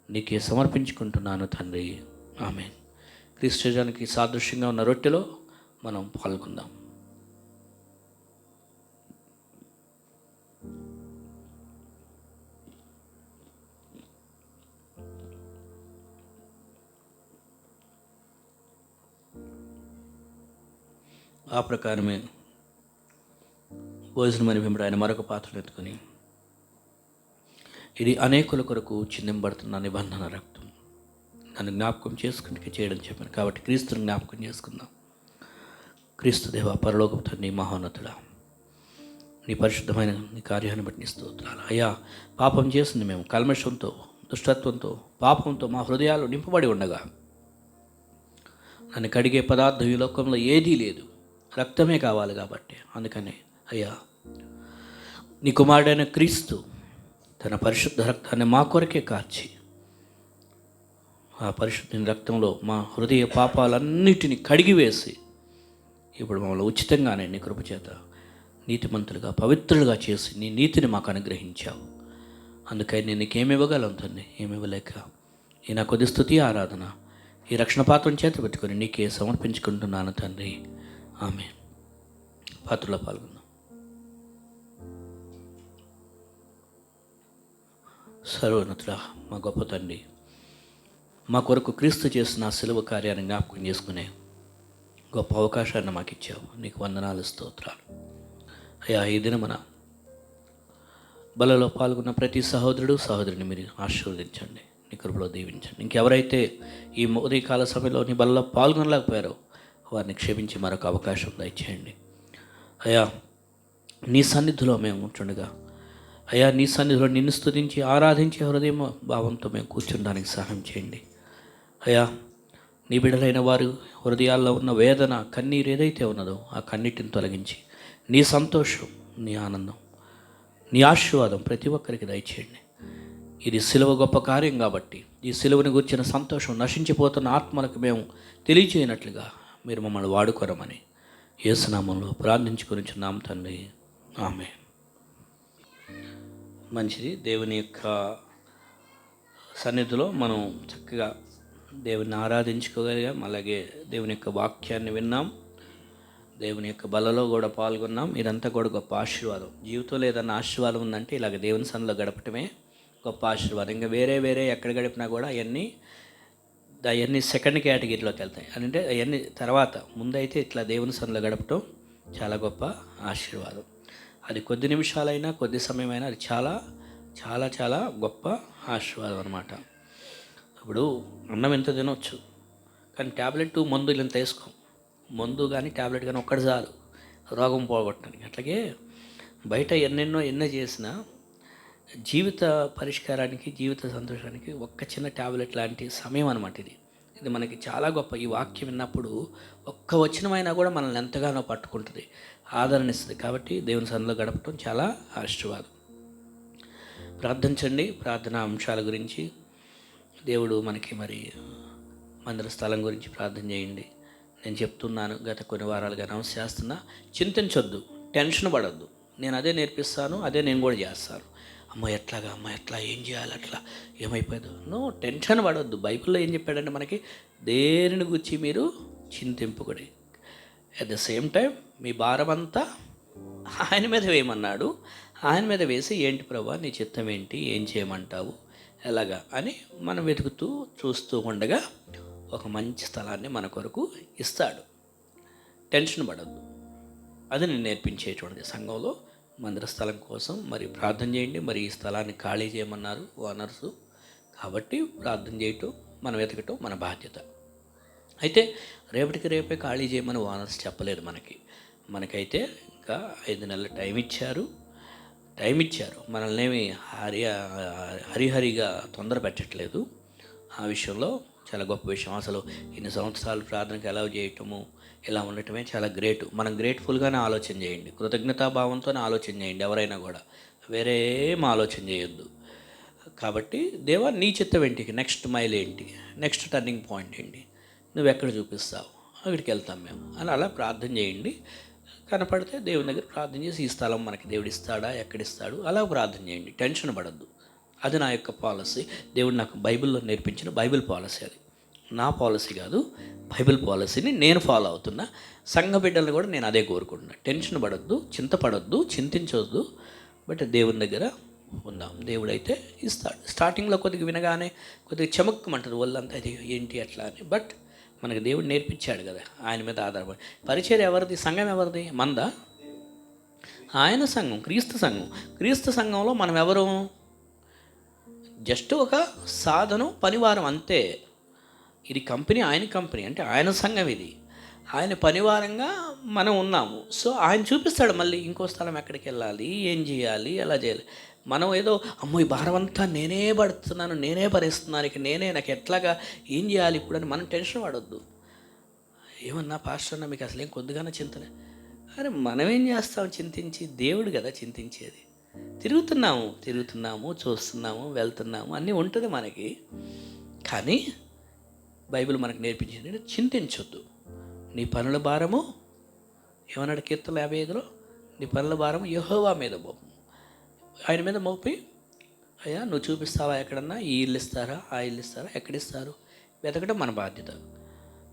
నీకే సమర్పించుకుంటున్నాను తండ్రి. ఆమేన్. క్రీస్తుజానికి సాదృశ్యంగా ఉన్న రొట్టెలో మనం పాల్గొందాం. ఆ ప్రకారమే భోజనమని వెంబడి ఆయన మరొక పాత్రను ఎత్తుకొని, ఇది అనేకుల కొరకు చిందింపబడుతున్న నిబంధన రక్తం, నన్ను జ్ఞాపకం చేసుకుంటే చేయడం చెప్పాను. కాబట్టి క్రీస్తుని జ్ఞాపకం చేసుకుందాం. క్రీస్తు దేవ, పరలోకపు తండ్రి, మహోన్నతుడా, నీ పరిశుద్ధమైన నీ కార్యాన్ని బట్టి నీ స్తోత్రాలు. అయ్యా, పాపం చేసింది మేము కల్మషంతో, దుష్టత్వంతో, పాపంతో మా హృదయాలు నింపబడి ఉండగా నన్ను కడిగే పదార్థం ఈ లోకంలో ఏదీ లేదు, రక్తమే కావాలి. కాబట్టి అందుకనే అయ్యా, నీ కుమారుడైన క్రీస్తు తన పరిశుద్ధ రక్తాన్ని మా కొరకే కార్చి, ఆ పరిశుద్ధ రక్తంలో మా హృదయ పాపాలన్నిటినీ కడిగివేసి ఇప్పుడు మమ్మల్ని ఉచితంగానే నీ కృపచేత నీతిమంతులుగా, పవిత్రులుగా చేసి నీ నీతిని మాకు అనుగ్రహించావు. అందుకని నేను నీకేమి ఇవ్వగలను తండ్రి? ఏమి ఇవ్వలేక ఈ నా కొద్ది స్తుతి ఆరాధన ఈ రక్షణ పాత్రం చేత పెట్టుకొని నీకే సమర్పించుకుంటున్నాను తండ్రి. ఆమేన్. పాత్రలో పాల్గొన్నాం. సర్వోన్నతుడా, మా గొప్ప తండ్రి, మా కొరకు క్రీస్తు చేసిన శిలువ కార్యాన్ని జ్ఞాపకం చేసుకునే గొప్ప అవకాశాన్ని మాకు ఇచ్చావు. నీకు వందనాలు, స్తోత్రాలు. అయ్యా, ఈ దినమున బలలో పాల్గొన్న ప్రతి సహోదరుడు, సహోదరుని మీరు ఆశీర్వదించండి, నీ కృపలో దీవించండి. ఇంకెవరైతే ఈ ఉదయకాల సమయంలో నీ బలలో పాల్గొనలేకపోయారో వారిని క్షమించి మరొక అవకాశం దయచేయండి. అయ్యా, నీ సన్నిధిలో మేము ఉంటుండగా, అయ్యా, నీ సన్నిధిలో నిన్ను స్తుతించి ఆరాధించే హృదయం భావంతో మేము కూర్చుండడానికి సహాయం చేయండి. అయ్యా, నీ బిడ్డలైన వారు హృదయాల్లో ఉన్న వేదన, కన్నీరు ఏదైతే ఉన్నదో ఆ కన్నీటిని తొలగించి నీ సంతోషం, నీ ఆనందం, నీ ఆశీర్వాదం ప్రతి ఒక్కరికి దయచేయండి. ఇది సిలువ గొప్ప కార్యం కాబట్టి ఈ సిలువని గురించిన సంతోషం నశించిపోతున్న ఆత్మలకు మేము తెలియచేయనట్లుగా మీరు మమ్మల్ని వాడుకోరమని యేసునామంలో ప్రార్థించుకొనిచున్నాం తండ్రి. ఆమేన్. మంచిది. దేవుని యొక్క సన్నిధిలో మనం చక్కగా దేవుని ఆరాధించుకోగలిగాం. అలాగే దేవుని యొక్క వాక్యాన్ని విన్నాం. దేవుని యొక్క బలలో కూడా పాల్గొన్నాం. ఇదంతా కూడా గొప్ప ఆశీర్వాదం. జీవితంలో ఏదన్నా ఆశీర్వాదం ఉందంటే ఇలాగ దేవుని సన్నిధిలో గడపటమే గొప్ప ఆశీర్వాదం. ఇంకా వేరే ఎక్కడ గడిపినా కూడా అవన్నీ సెకండ్ కేటగిరీలోకి వెళ్తాయి. అంటే అవన్నీ తర్వాత. ముందైతే ఇట్లా దేవుని సన్నిధిలో గడపటం చాలా గొప్ప ఆశీర్వాదం. అది కొద్ది నిమిషాలైనా కొద్ది సమయమైనా అది చాలా చాలా చాలా గొప్ప ఆశీర్వాదం అనమాట. ఇప్పుడు అన్నం ఎంత తినవచ్చు, కానీ ట్యాబ్లెట్ మందు ఇంత వేసుకోం. మందు కానీ ట్యాబ్లెట్ కానీ ఒక్కటి చాలు రోగం పోగొట్టడానికి. అట్లాగే బయట ఎన్నో చేసినా జీవిత పరిష్కారానికి, జీవిత సంతోషానికి ఒక్క చిన్న ట్యాబ్లెట్ లాంటి సమయం అనమాట ఇది మనకి చాలా గొప్ప. ఈ వాక్యం విన్నప్పుడు ఒక్క వచనమైనా కూడా మనల్ని ఎంతగానో పట్టుకుంటుంది, ఆదరణ ఇస్తుంది. కాబట్టి దేవుని సన్నిధిలో గడపటం చాలా ఆశీర్వాదం. ప్రార్థించండి. ప్రార్థనా అంశాల గురించి దేవుడు మనకి మరి మందిర స్థలం గురించి ప్రార్థన చేయండి. నేను చెప్తున్నాను, గత కొన్ని వారాలుగా అనౌన్స్ చేస్తున్నా, చింతించొద్దు, టెన్షన్ పడొద్దు. నేను అదే నేర్పిస్తాను, అదే నేను కూడా చేస్తాను. అమ్మ ఎట్లా ఏం చేయాలి, అట్లా ఏమైపోయిందో, నో టెన్షన్ పడొద్దు. బైబిల్లో ఏం చెప్పాడంటే మనకి, దేనిని గురించి మీరు చింతింపుకుడి, అట్ ద సేమ్ టైం మీ భారం అంతా ఆయన మీద వేయమన్నాడు. ఆయన మీద వేసి, ఏంటి ప్రభా నీ చిత్తం ఏంటి, ఏం చేయమంటావు, ఎలాగా అని మనం వెతుకుతూ చూస్తూ ఉండగా ఒక మంచి స్థలాన్ని మన కొరకు ఇస్తాడు. టెన్షన్ పడద్దు. అది నేను నేర్పించేటువంటిది. సంఘంలో మందిర స్థలం కోసం మరి ప్రార్థన చేయండి. మరి ఈ స్థలాన్ని ఖాళీ చేయమన్నారు ఓనర్సు. కాబట్టి ప్రార్థన చేయటం, మనం వెతకటం మన బాధ్యత. అయితే రేపటికి రేపే ఖాళీ చేయమని ఓనర్స్ చెప్పలేదు మనకైతే ఇంకా 5 నెలల టైం ఇచ్చారు. మనల్ని ఏమి హరిహరిగా తొందర పెట్టట్లేదు. ఆ విషయంలో చాలా గొప్ప విషయం. అసలు ఇన్ని సంవత్సరాలు ప్రార్థనకి అలౌ చేయటము, ఇలా ఉండటమే చాలా గ్రేట్. మనం గ్రేట్ఫుల్గానే ఆలోచన చేయండి, కృతజ్ఞతాభావంతోనే ఆలోచన చేయండి. ఎవరైనా కూడా వేరే ఏం ఆలోచన చేయొద్దు. కాబట్టి దేవా నీ చిత్తం ఏంటి, నెక్స్ట్ మైల్ ఏంటి, నెక్స్ట్ టర్నింగ్ పాయింట్ ఏంటి, నువ్వు ఎక్కడ చూపిస్తావు, అక్కడికి వెళ్తాం మేము అని అలా ప్రార్థన చేయండి. కనపడితే దేవుని దగ్గర ప్రార్థన చేసి, ఈ స్థలం మనకి దేవుడు ఇస్తాడా, ఎక్కడిస్తాడు, అలా ప్రార్థన చేయండి. టెన్షన్ పడద్దు. అది నా యొక్క పాలసీ. దేవుడు నాకు బైబిల్లో నేర్పించిన బైబిల్ పాలసీ. అది నా పాలసీ కాదు, బైబిల్ పాలసీని నేను ఫాలో అవుతున్నా. సంఘ బిడ్డలను కూడా నేను అదే కోరుకుంటున్నా. టెన్షన్ పడద్దు, చింతపడద్దు, చింతించవద్దు. బట్ దేవుని దగ్గర ఉందాం. దేవుడైతే ఇస్తాడు. స్టార్టింగ్లో కొద్దిగా వినగానే కొద్దిగా చెమక్కమంటుంది ఒళ్ళంతా, అది ఏంటి అట్లా అని. బట్ మనకు దేవుడు నేర్పించాడు కదా, ఆయన మీద ఆధారపడి. పరిచర్య ఎవరిది, సంఘం ఎవరిది, మంద. ఆయన సంఘం, క్రీస్తు సంఘంలో మనం ఎవరు, జస్ట్ ఒక సాధనం, పనివారం అంతే. ఇది కంపెనీ, ఆయన కంపెనీ అంటే ఆయన సంఘం, ఇది ఆయన పనివారంగా మనం ఉన్నాము. సో ఆయన చూపిస్తాడు మళ్ళీ ఇంకో స్థలం ఎక్కడికి వెళ్ళాలి, ఏం చేయాలి, ఎలా చేయాలి. మనం ఏదో అమ్మో ఈ భారం అంతా నేనే పడుతున్నాను, నేనే భరిస్తున్నాను, ఇక నాకు ఎట్లాగా ఏం చేయాలి ఇప్పుడు అని మనం టెన్షన్ పడొద్దు. ఏమన్నా పాస్టర్ అన్న మీకు అసలేం కొద్దిగానే చింతనే. అరే మనమేం చేస్తాం చింతించి, దేవుడు కదా చింతించేది. తిరుగుతున్నాము, చూస్తున్నాము, వెళ్తున్నాము, అన్నీ ఉంటుంది మనకి. కానీ బైబిల్ మనకు నేర్పించింది, చింతించొద్దు. నీ పనుల భారము, ఏమన్నాడు కీర్తన 55లో, నీ పనుల భారము యెహోవా మీద మోపు. ఆయన మీద మోపి, అయ్యా నువ్వు చూపిస్తావా ఎక్కడన్నా, ఈ ఇల్లు ఇస్తారా, ఆ ఇల్లు ఇస్తారా, ఎక్కడిస్తారు, వెతకడం మన బాధ్యత.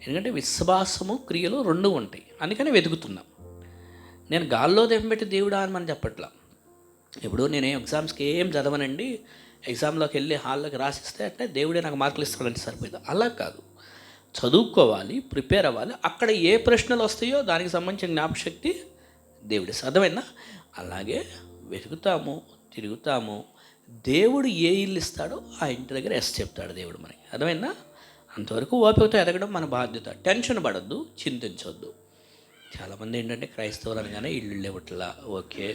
ఎందుకంటే విశ్వాసము, క్రియలు 2 ఉంటాయి. అందుకని వెతుకుతున్నాం. నేను గాల్లో దెబ్బెట్టి దేవుడా అని మనం చెప్పట్లా. ఇప్పుడు నేను ఎగ్జామ్స్కి ఏం చదవనండి, ఎగ్జామ్లోకి వెళ్ళి హాల్లోకి రాసిస్తే అంటే దేవుడే నాకు మార్కులు ఇస్తాడంటే సరిపోయింది. అలా కాదు, చదువుకోవాలి, ప్రిపేర్ అవ్వాలి. అక్కడ ఏ ప్రశ్నలు వస్తాయో దానికి సంబంధించిన జ్ఞాపశక్తి దేవుడి అర్థమైనా. అలాగే వెతుకుతాము, తిరుగుతాము. దేవుడు ఏ ఇల్లు ఇస్తాడో ఆ ఇంటి దగ్గర ఎస్ చెప్తాడు దేవుడు మనకి. అర్థమైనా. అంతవరకు ఓపికతో ఎదగడం మన బాధ్యత. టెన్షన్ పడద్దు, చింతించొద్దు. చాలామంది ఏంటంటే క్రైస్తవులు అనగానే ఇల్లు ఇవ్వట్లా, ఓకే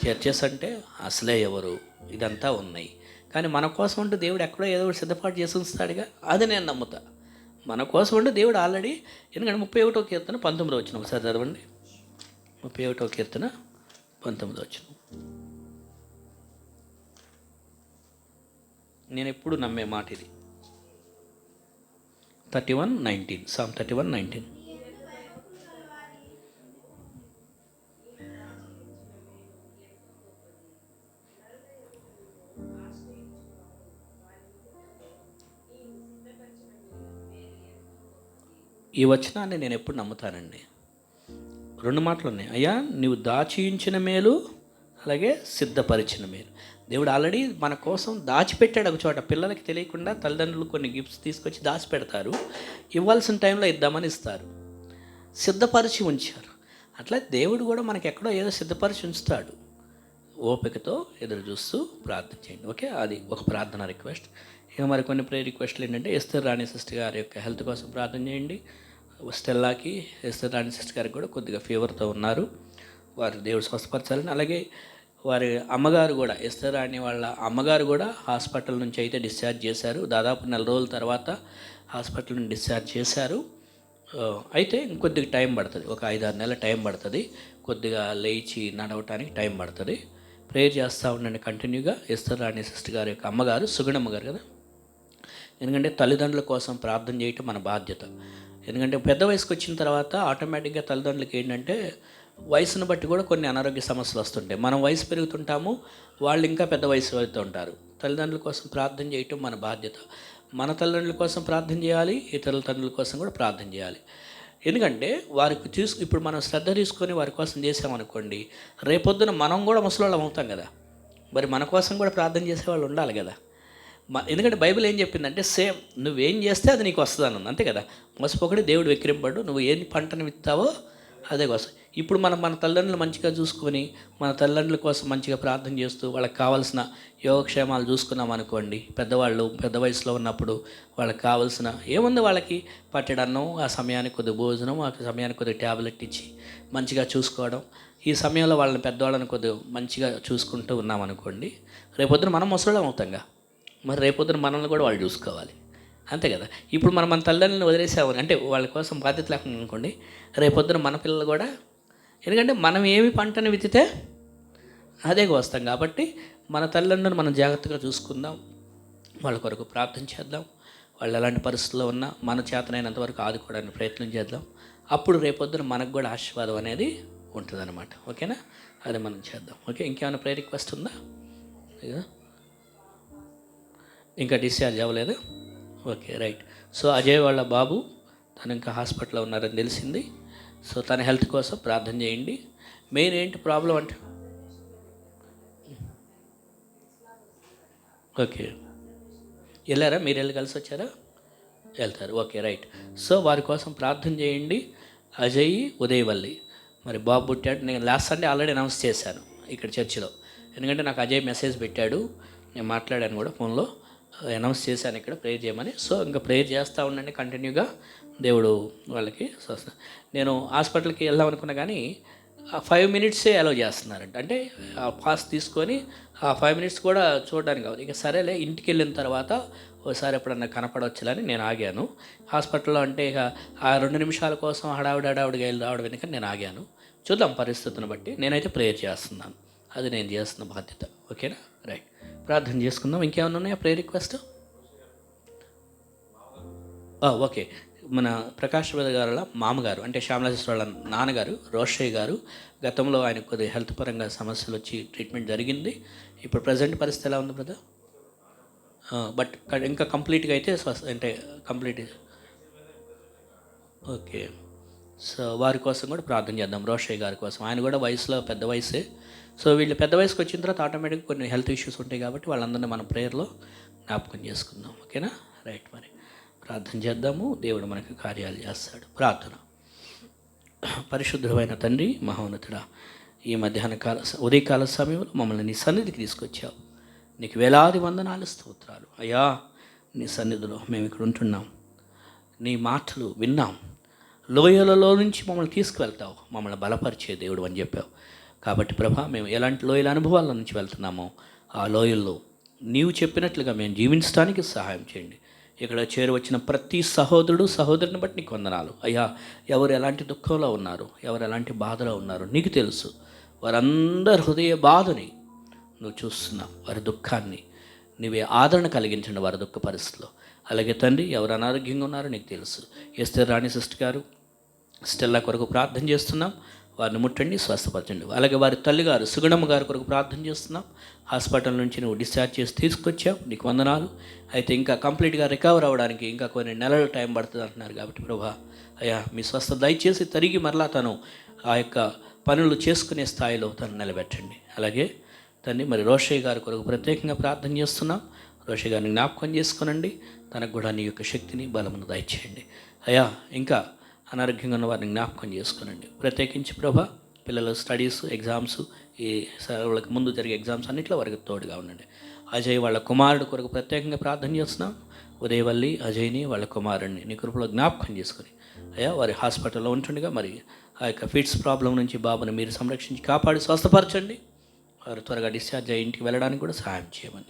చర్చెస్ అంటే అసలే ఎవరు, ఇదంతా ఉన్నాయి. కానీ మన కోసం అంటూ దేవుడు ఎక్కడో ఏదో ఒకటి సిద్ధపాటు చేసి ఉంచుతాడుగా, అది నేను నమ్ముతా. మన కోసం అంటూ దేవుడు ఆల్రెడీ. ఎందుకంటే 31వ కీర్తన 19వ వచనం ఒకసారి చదవండి. 31వ కీర్తన 19వ వచనం. నేను ఎప్పుడు నమ్మే మాట ఇది. 31:19, Psalm 31:19. ఈ వచనాన్ని నేను ఎప్పుడు నమ్ముతానండి. 2 మాటలు ఉన్నాయి. అయ్యా నువ్వు దాచించిన మేలు, అలాగే సిద్ధపరిచిన మేలు. దేవుడు ఆల్రెడీ మన కోసం దాచిపెట్టాడు ఒక చోట. పిల్లలకి తెలియకుండా తల్లిదండ్రులు కొన్ని గిఫ్ట్స్ తీసుకొచ్చి దాచిపెడతారు, ఇవ్వాల్సిన టైంలో ఇద్దామని ఇస్తారు, సిద్ధపరిచి ఉంచారు. అట్లా దేవుడు కూడా మనకి ఎక్కడో ఏదో సిద్ధపరిచి ఉంచుతాడు. ఓపికతో ఎదురు చూస్తూ ప్రార్థన చేయండి. ఓకే, అది ఒక ప్రార్థన రిక్వెస్ట్. ఇక మరి కొన్ని ప్రేయర్ రిక్వెస్ట్లు ఏంటంటే, ఎస్తర్ రాణి సిస్టర్ గారి యొక్క హెల్త్ కోసం ప్రార్థన చేయండి. స్టెల్లాకి, ఎస్తర్ రాణి సిస్టర్ గారికి కూడా కొద్దిగా ఫీవర్తో ఉన్నారు, వారు దేవుడు స్వస్థపరచాలని. అలాగే వారి అమ్మగారు కూడా, ఎస్తర్ రాణి వాళ్ళ అమ్మగారు కూడా హాస్పిటల్ నుంచి అయితే డిశ్చార్జ్ చేశారు. దాదాపు 4 రోజుల తర్వాత హాస్పిటల్ నుంచి డిశ్చార్జ్ చేశారు. అయితే ఇంకొద్దిగా టైం పడుతుంది, ఒక 5-6 నెలల టైం పడుతుంది. కొద్దిగా లేచి నడవటానికి టైం పడుతుంది. ప్రేయర్ చేస్తూ ఉండండి కంటిన్యూగా. ఎస్తర్ రాణి సిస్టర్ గారి యొక్క అమ్మగారు, సుగుణమ్మ గారు కదా. ఎందుకంటే తల్లిదండ్రుల కోసం ప్రార్థన చేయటం మన బాధ్యత. ఎందుకంటే పెద్ద వయసుకు వచ్చిన తర్వాత ఆటోమేటిక్గా తల్లిదండ్రులకి ఏంటంటే వయసును బట్టి కూడా కొన్ని అనారోగ్య సమస్యలు వస్తుంటాయి. మనం వయసు పెరుగుతుంటాము, వాళ్ళు ఇంకా పెద్ద వయసు అవుతూ ఉంటారు. తల్లిదండ్రుల కోసం ప్రార్థన చేయటం మన బాధ్యత. మన తల్లిదండ్రుల కోసం ప్రార్థన చేయాలి, ఇతరుల తండ్రుల కోసం కూడా ప్రార్థన చేయాలి. ఎందుకంటే వారికి ఇప్పుడు మనం శ్రద్ధ తీసుకొని వారి కోసం చేసామనుకోండి, రేపొద్దున మనం కూడా ముసలోళ్ళం అవుతాం కదా. మరి మన కోసం కూడా ప్రార్థన చేసేవాళ్ళు ఉండాలి కదా. ఎందుకంటే బైబిల్ ఏం చెప్పిందంటే, సేమ్ నువ్వేం చేస్తే అది నీకు వస్తుంది అని ఉంది, అంతే కదా. మోసపోకడి దేవుడు వెక్కిరింపడు, నువ్వు ఏం పంటను విత్తావో అదే కోసం. ఇప్పుడు మనం మన తల్లిదండ్రులు మంచిగా చూసుకొని, మన తల్లిదండ్రుల కోసం మంచిగా ప్రార్థన చేస్తూ, వాళ్ళకి కావాల్సిన యోగక్షేమాలు చూసుకున్నాం అనుకోండి, పెద్దవాళ్ళు పెద్ద వయసులో ఉన్నప్పుడు వాళ్ళకి కావాల్సిన ఏముంది, వాళ్ళకి పట్టెడన్నం, ఆ సమయానికి కొద్దిగా భోజనం, ఆ సమయానికి కొద్దిగా ట్యాబ్లెట్ ఇచ్చి మంచిగా చూసుకోవడం, ఈ సమయంలో వాళ్ళని పెద్దవాళ్ళని కొద్దిగా మంచిగా చూసుకుంటూ ఉన్నాం అనుకోండి, రేపొద్దున మనం ముసలోళ్ళం అవుతాంగా. మరి రేపొద్దున మనల్ని కూడా వాళ్ళు చూసుకోవాలి, అంతే కదా. ఇప్పుడు మనం మన తల్లిదండ్రులను వదిలేసామని అంటే వాళ్ళ కోసం బాధ్యత లేకుండా అనుకోండి, రేపొద్దున మన పిల్లలు కూడా, ఎందుకంటే మనం ఏమి పంటను విత్తితే అదే కోస్తాం. కాబట్టి మన తల్లిదండ్రులను మనం జాగ్రత్తగా చూసుకుందాం, వాళ్ళ కొరకు ప్రార్థన చేద్దాం. వాళ్ళు ఎలాంటి పరిస్థితుల్లో ఉన్నా మన చేతనైనంత వరకు ఆదుకోవడానికి ప్రయత్నం చేద్దాం. అప్పుడు రేపొద్దున మనకు కూడా ఆశీర్వాదం అనేది ఉంటుందన్నమాట. ఓకేనా, అది మనం చేద్దాం. ఓకే, ఇంకేమైనా ప్రేయర్ రిక్వెస్ట్ ఉందా? ఇంకా డిశ్చార్జ్ అవ్వలేదు. Okay, right. సో అజయ్ వాళ్ళ బాబు తను ఇంకా హాస్పిటల్లో ఉన్నారని తెలిసింది. సో తన హెల్త్ కోసం ప్రార్థన చేయండి. మెయిన్ ఏంటి ప్రాబ్లం అంటే, ఓకే వెళ్ళారా, మీరు వెళ్ళి కలిసి వచ్చారా? వెళ్తారు, ఓకే రైట్. సో వారి కోసం ప్రార్థన చేయండి. అజయ్, ఉదయవల్లి. మరి బాబు పుట్టాడు. నేను లాస్ట్ సండే ఆల్రెడీ అనౌన్స్ చేశాను ఇక్కడ చర్చిలో, ఎందుకంటే నాకు అజయ్ మెసేజ్ పెట్టాడు, నేను మాట్లాడాను కూడా ఫోన్లో, అనౌన్స్ చేశాను ఇక్కడ ప్రేయర్ చేయమని. సో ఇంకా ప్రేయర్ చేస్తూ ఉండండి కంటిన్యూగా, దేవుడు వాళ్ళకి. నేను హాస్పిటల్కి వెళ్దాం అనుకున్నా కానీ 5 మినిట్సే అలౌ చేస్తున్నారంట. అంటే పాస్ తీసుకొని ఆ 5 మినిట్స్ కూడా చూడడానికి కావాలి. ఇక సరేలే, ఇంటికి వెళ్ళిన తర్వాత ఒకసారి ఎప్పుడన్నా కనపడవచ్చులని నేను ఆగాను. హాస్పిటల్లో అంటే ఇక ఆ 2 నిమిషాల కోసం హడావుడిగా వెళ్ళి రావడం వెనుక నేను ఆగాను. చూద్దాం పరిస్థితిని బట్టి. నేనైతే ప్రేయర్ చేస్తున్నాను, అది నేను చేస్తున్న బాధ్యత. ఓకేనా, రైట్. ప్రార్థన చేసుకుందాం. ఇంకేమైనా ఉన్నాయా ప్రేయర్ రిక్వెస్ట్? ఓకే, మన ప్రకాష్ గారుల మామగారు అంటే శ్యామలాజేశ్వర వాళ్ళ నాన్నగారు రోషయ్య గారు, గతంలో ఆయన కొద్దిగా హెల్త్ పరంగా సమస్యలు వచ్చి ట్రీట్మెంట్ జరిగింది. ఇప్పుడు ప్రజెంట్ పరిస్థితి ఎలా ఉంది బ్రదర్? బట్ ఇంకా కంప్లీట్గా అయితే అంటే కంప్లీట్. ఓకే, సో వారి కోసం కూడా ప్రార్థన చేద్దాం, రోషయ్య గారి కోసం. ఆయన కూడా వయసులో పెద్ద వయసే. సో వీళ్ళు పెద్ద వయసుకు వచ్చిన తర్వాత ఆటోమేటిక్గా కొన్ని హెల్త్ ఇష్యూస్ ఉంటాయి కాబట్టి వాళ్ళందరినీ మనం ప్రేయర్లో జ్ఞాపకం చేసుకుందాం. ఓకేనా, రైట్. మరి ప్రార్థన చేద్దాము, దేవుడు మనకి కార్యాలు చేస్తాడు. ప్రార్థన. పరిశుద్ధమైన తండ్రి, మహోన్నతుడా, ఈ ఉదయకాల సమయంలో మమ్మల్ని నీ సన్నిధికి తీసుకొచ్చావు. నీకు వేలాది వందనాలు, స్తోత్రాలు అయ్యా. నీ సన్నిధిలో మేము ఇక్కడ ఉంటున్నాం, నీ మాటలు విన్నాం. లోయలలో నుంచి మమ్మల్ని తీసుకువెళ్తావు, మమ్మల్ని బలపరిచే దేవుడు అని చెప్పావు. కాబట్టి ప్రభా, మేము ఎలాంటి లోయల అనుభవాల నుంచి వెళ్తున్నామో ఆ లోయల్లో నీవు చెప్పినట్లుగా మేము జీవించడానికి సహాయం చేయండి. ఇక్కడ చేరువచ్చిన ప్రతి సహోదరుని బట్టి నీకు వందనాలు అయ్యా. ఎవరు ఎలాంటి దుఃఖంలో ఉన్నారు, ఎవరు ఎలాంటి బాధలో ఉన్నారు నీకు తెలుసు. వారందరి హృదయ బాధని నువ్వు చూస్తున్నావు, వారి దుఃఖాన్ని నువ్వే ఆదరణ కలిగించండి వారి దుఃఖ పరిస్థితిలో. అలాగే తండ్రి, ఎవరు అనారోగ్యంగా ఉన్నారో నీకు తెలుసు. ఎస్తర్ రాణి సిస్టర్ గారు, స్టెల్లా కొరకు ప్రార్థన చేస్తున్నాం, వారిని ముట్టండి, స్వస్థపరచండి. అలాగే వారి తల్లిగారు సుగుణమ్మ గారి కొరకు ప్రార్థన చేస్తున్నాం. హాస్పిటల్ నుంచి నువ్వు డిశ్చార్జ్ చేసి తీసుకొచ్చావు, నీకు వందనాలు. అయితే ఇంకా కంప్లీట్గా రికవర్ అవ్వడానికి ఇంకా కొన్ని నెలలు టైం పడుతుంది అంటున్నారు. కాబట్టి ప్రభా అయ్యా, మీ స్వస్థ దయచేసి తిరిగి మరలా తను ఆ యొక్క పనులు చేసుకునే స్థాయిలో తను నిలబెట్టండి. అలాగే తండ్రి మరి రోషయ్య గారి కొరకు ప్రత్యేకంగా ప్రార్థన చేస్తున్నాం. రోషయ్య గారిని జ్ఞాపకం చేసుకునండి. తనకు కూడా నీ యొక్క శక్తిని బలమును దయచేయండి అయ్యా. ఇంకా అనారోగ్యంగా ఉన్న వారిని జ్ఞాపకం చేసుకునండి. ప్రత్యేకించి ప్రభా పిల్లల స్టడీస్, ఎగ్జామ్స్, ఈ వాళ్ళకి ముందు జరిగే ఎగ్జామ్స్ అన్నింటిలో వారికి తోడుగా ఉండండి. అజయ్ వాళ్ళ కుమారుడు కొరకు ప్రత్యేకంగా ప్రార్థన చేస్తున్నాం. ఉదయవల్లి అజయ్ని వాళ్ళ కుమారుడిని నీ కృపలో జ్ఞాపకం చేసుకుని అయ్యా వారి హాస్పిటల్లో ఉంటుండగా మరి ఆ యొక్క ఫిట్స్ ప్రాబ్లం నుంచి బాబుని మీరు సంరక్షించి కాపాడి స్వస్థపరచండి. వారు త్వరగా డిశ్చార్జ్ అయ్యి ఇంటికి వెళ్ళడానికి కూడా సహాయం చేయమని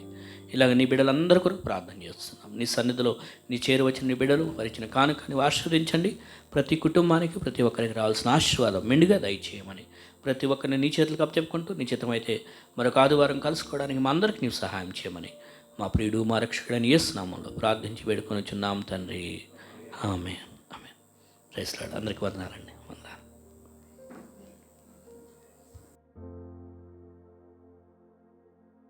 ఇలాగ నీ బిడ్డలందరి కొరకు ప్రార్థన చేస్తున్నాం. నీ సన్నిధిలో నీ చేరువచ్చిన నీ బిడ్డలు వారిచ్చిన కానుకని ఆశీర్వదించండి. ప్రతి కుటుంబానికి ప్రతి ఒక్కరికి రావాల్సిన ఆశీర్వాదం మెండుగా దయచేయమని ప్రతి ఒక్కరిని నీ చేతులకు అప్పచెప్పుకుంటూ నీ చిత్తమైతే మరొక ఆదివారం కలుసుకోవడానికి మా అందరికీ నీవు సహాయం చేయమని మా ప్రియుడు మా రక్షకుడని యేసు నామములో ప్రార్థించి వేడుకొని వచ్చున్నాం తండ్రి. ఆమేన్. ఆమేన్. Praise Lord. అందరికీ వందనాలండి.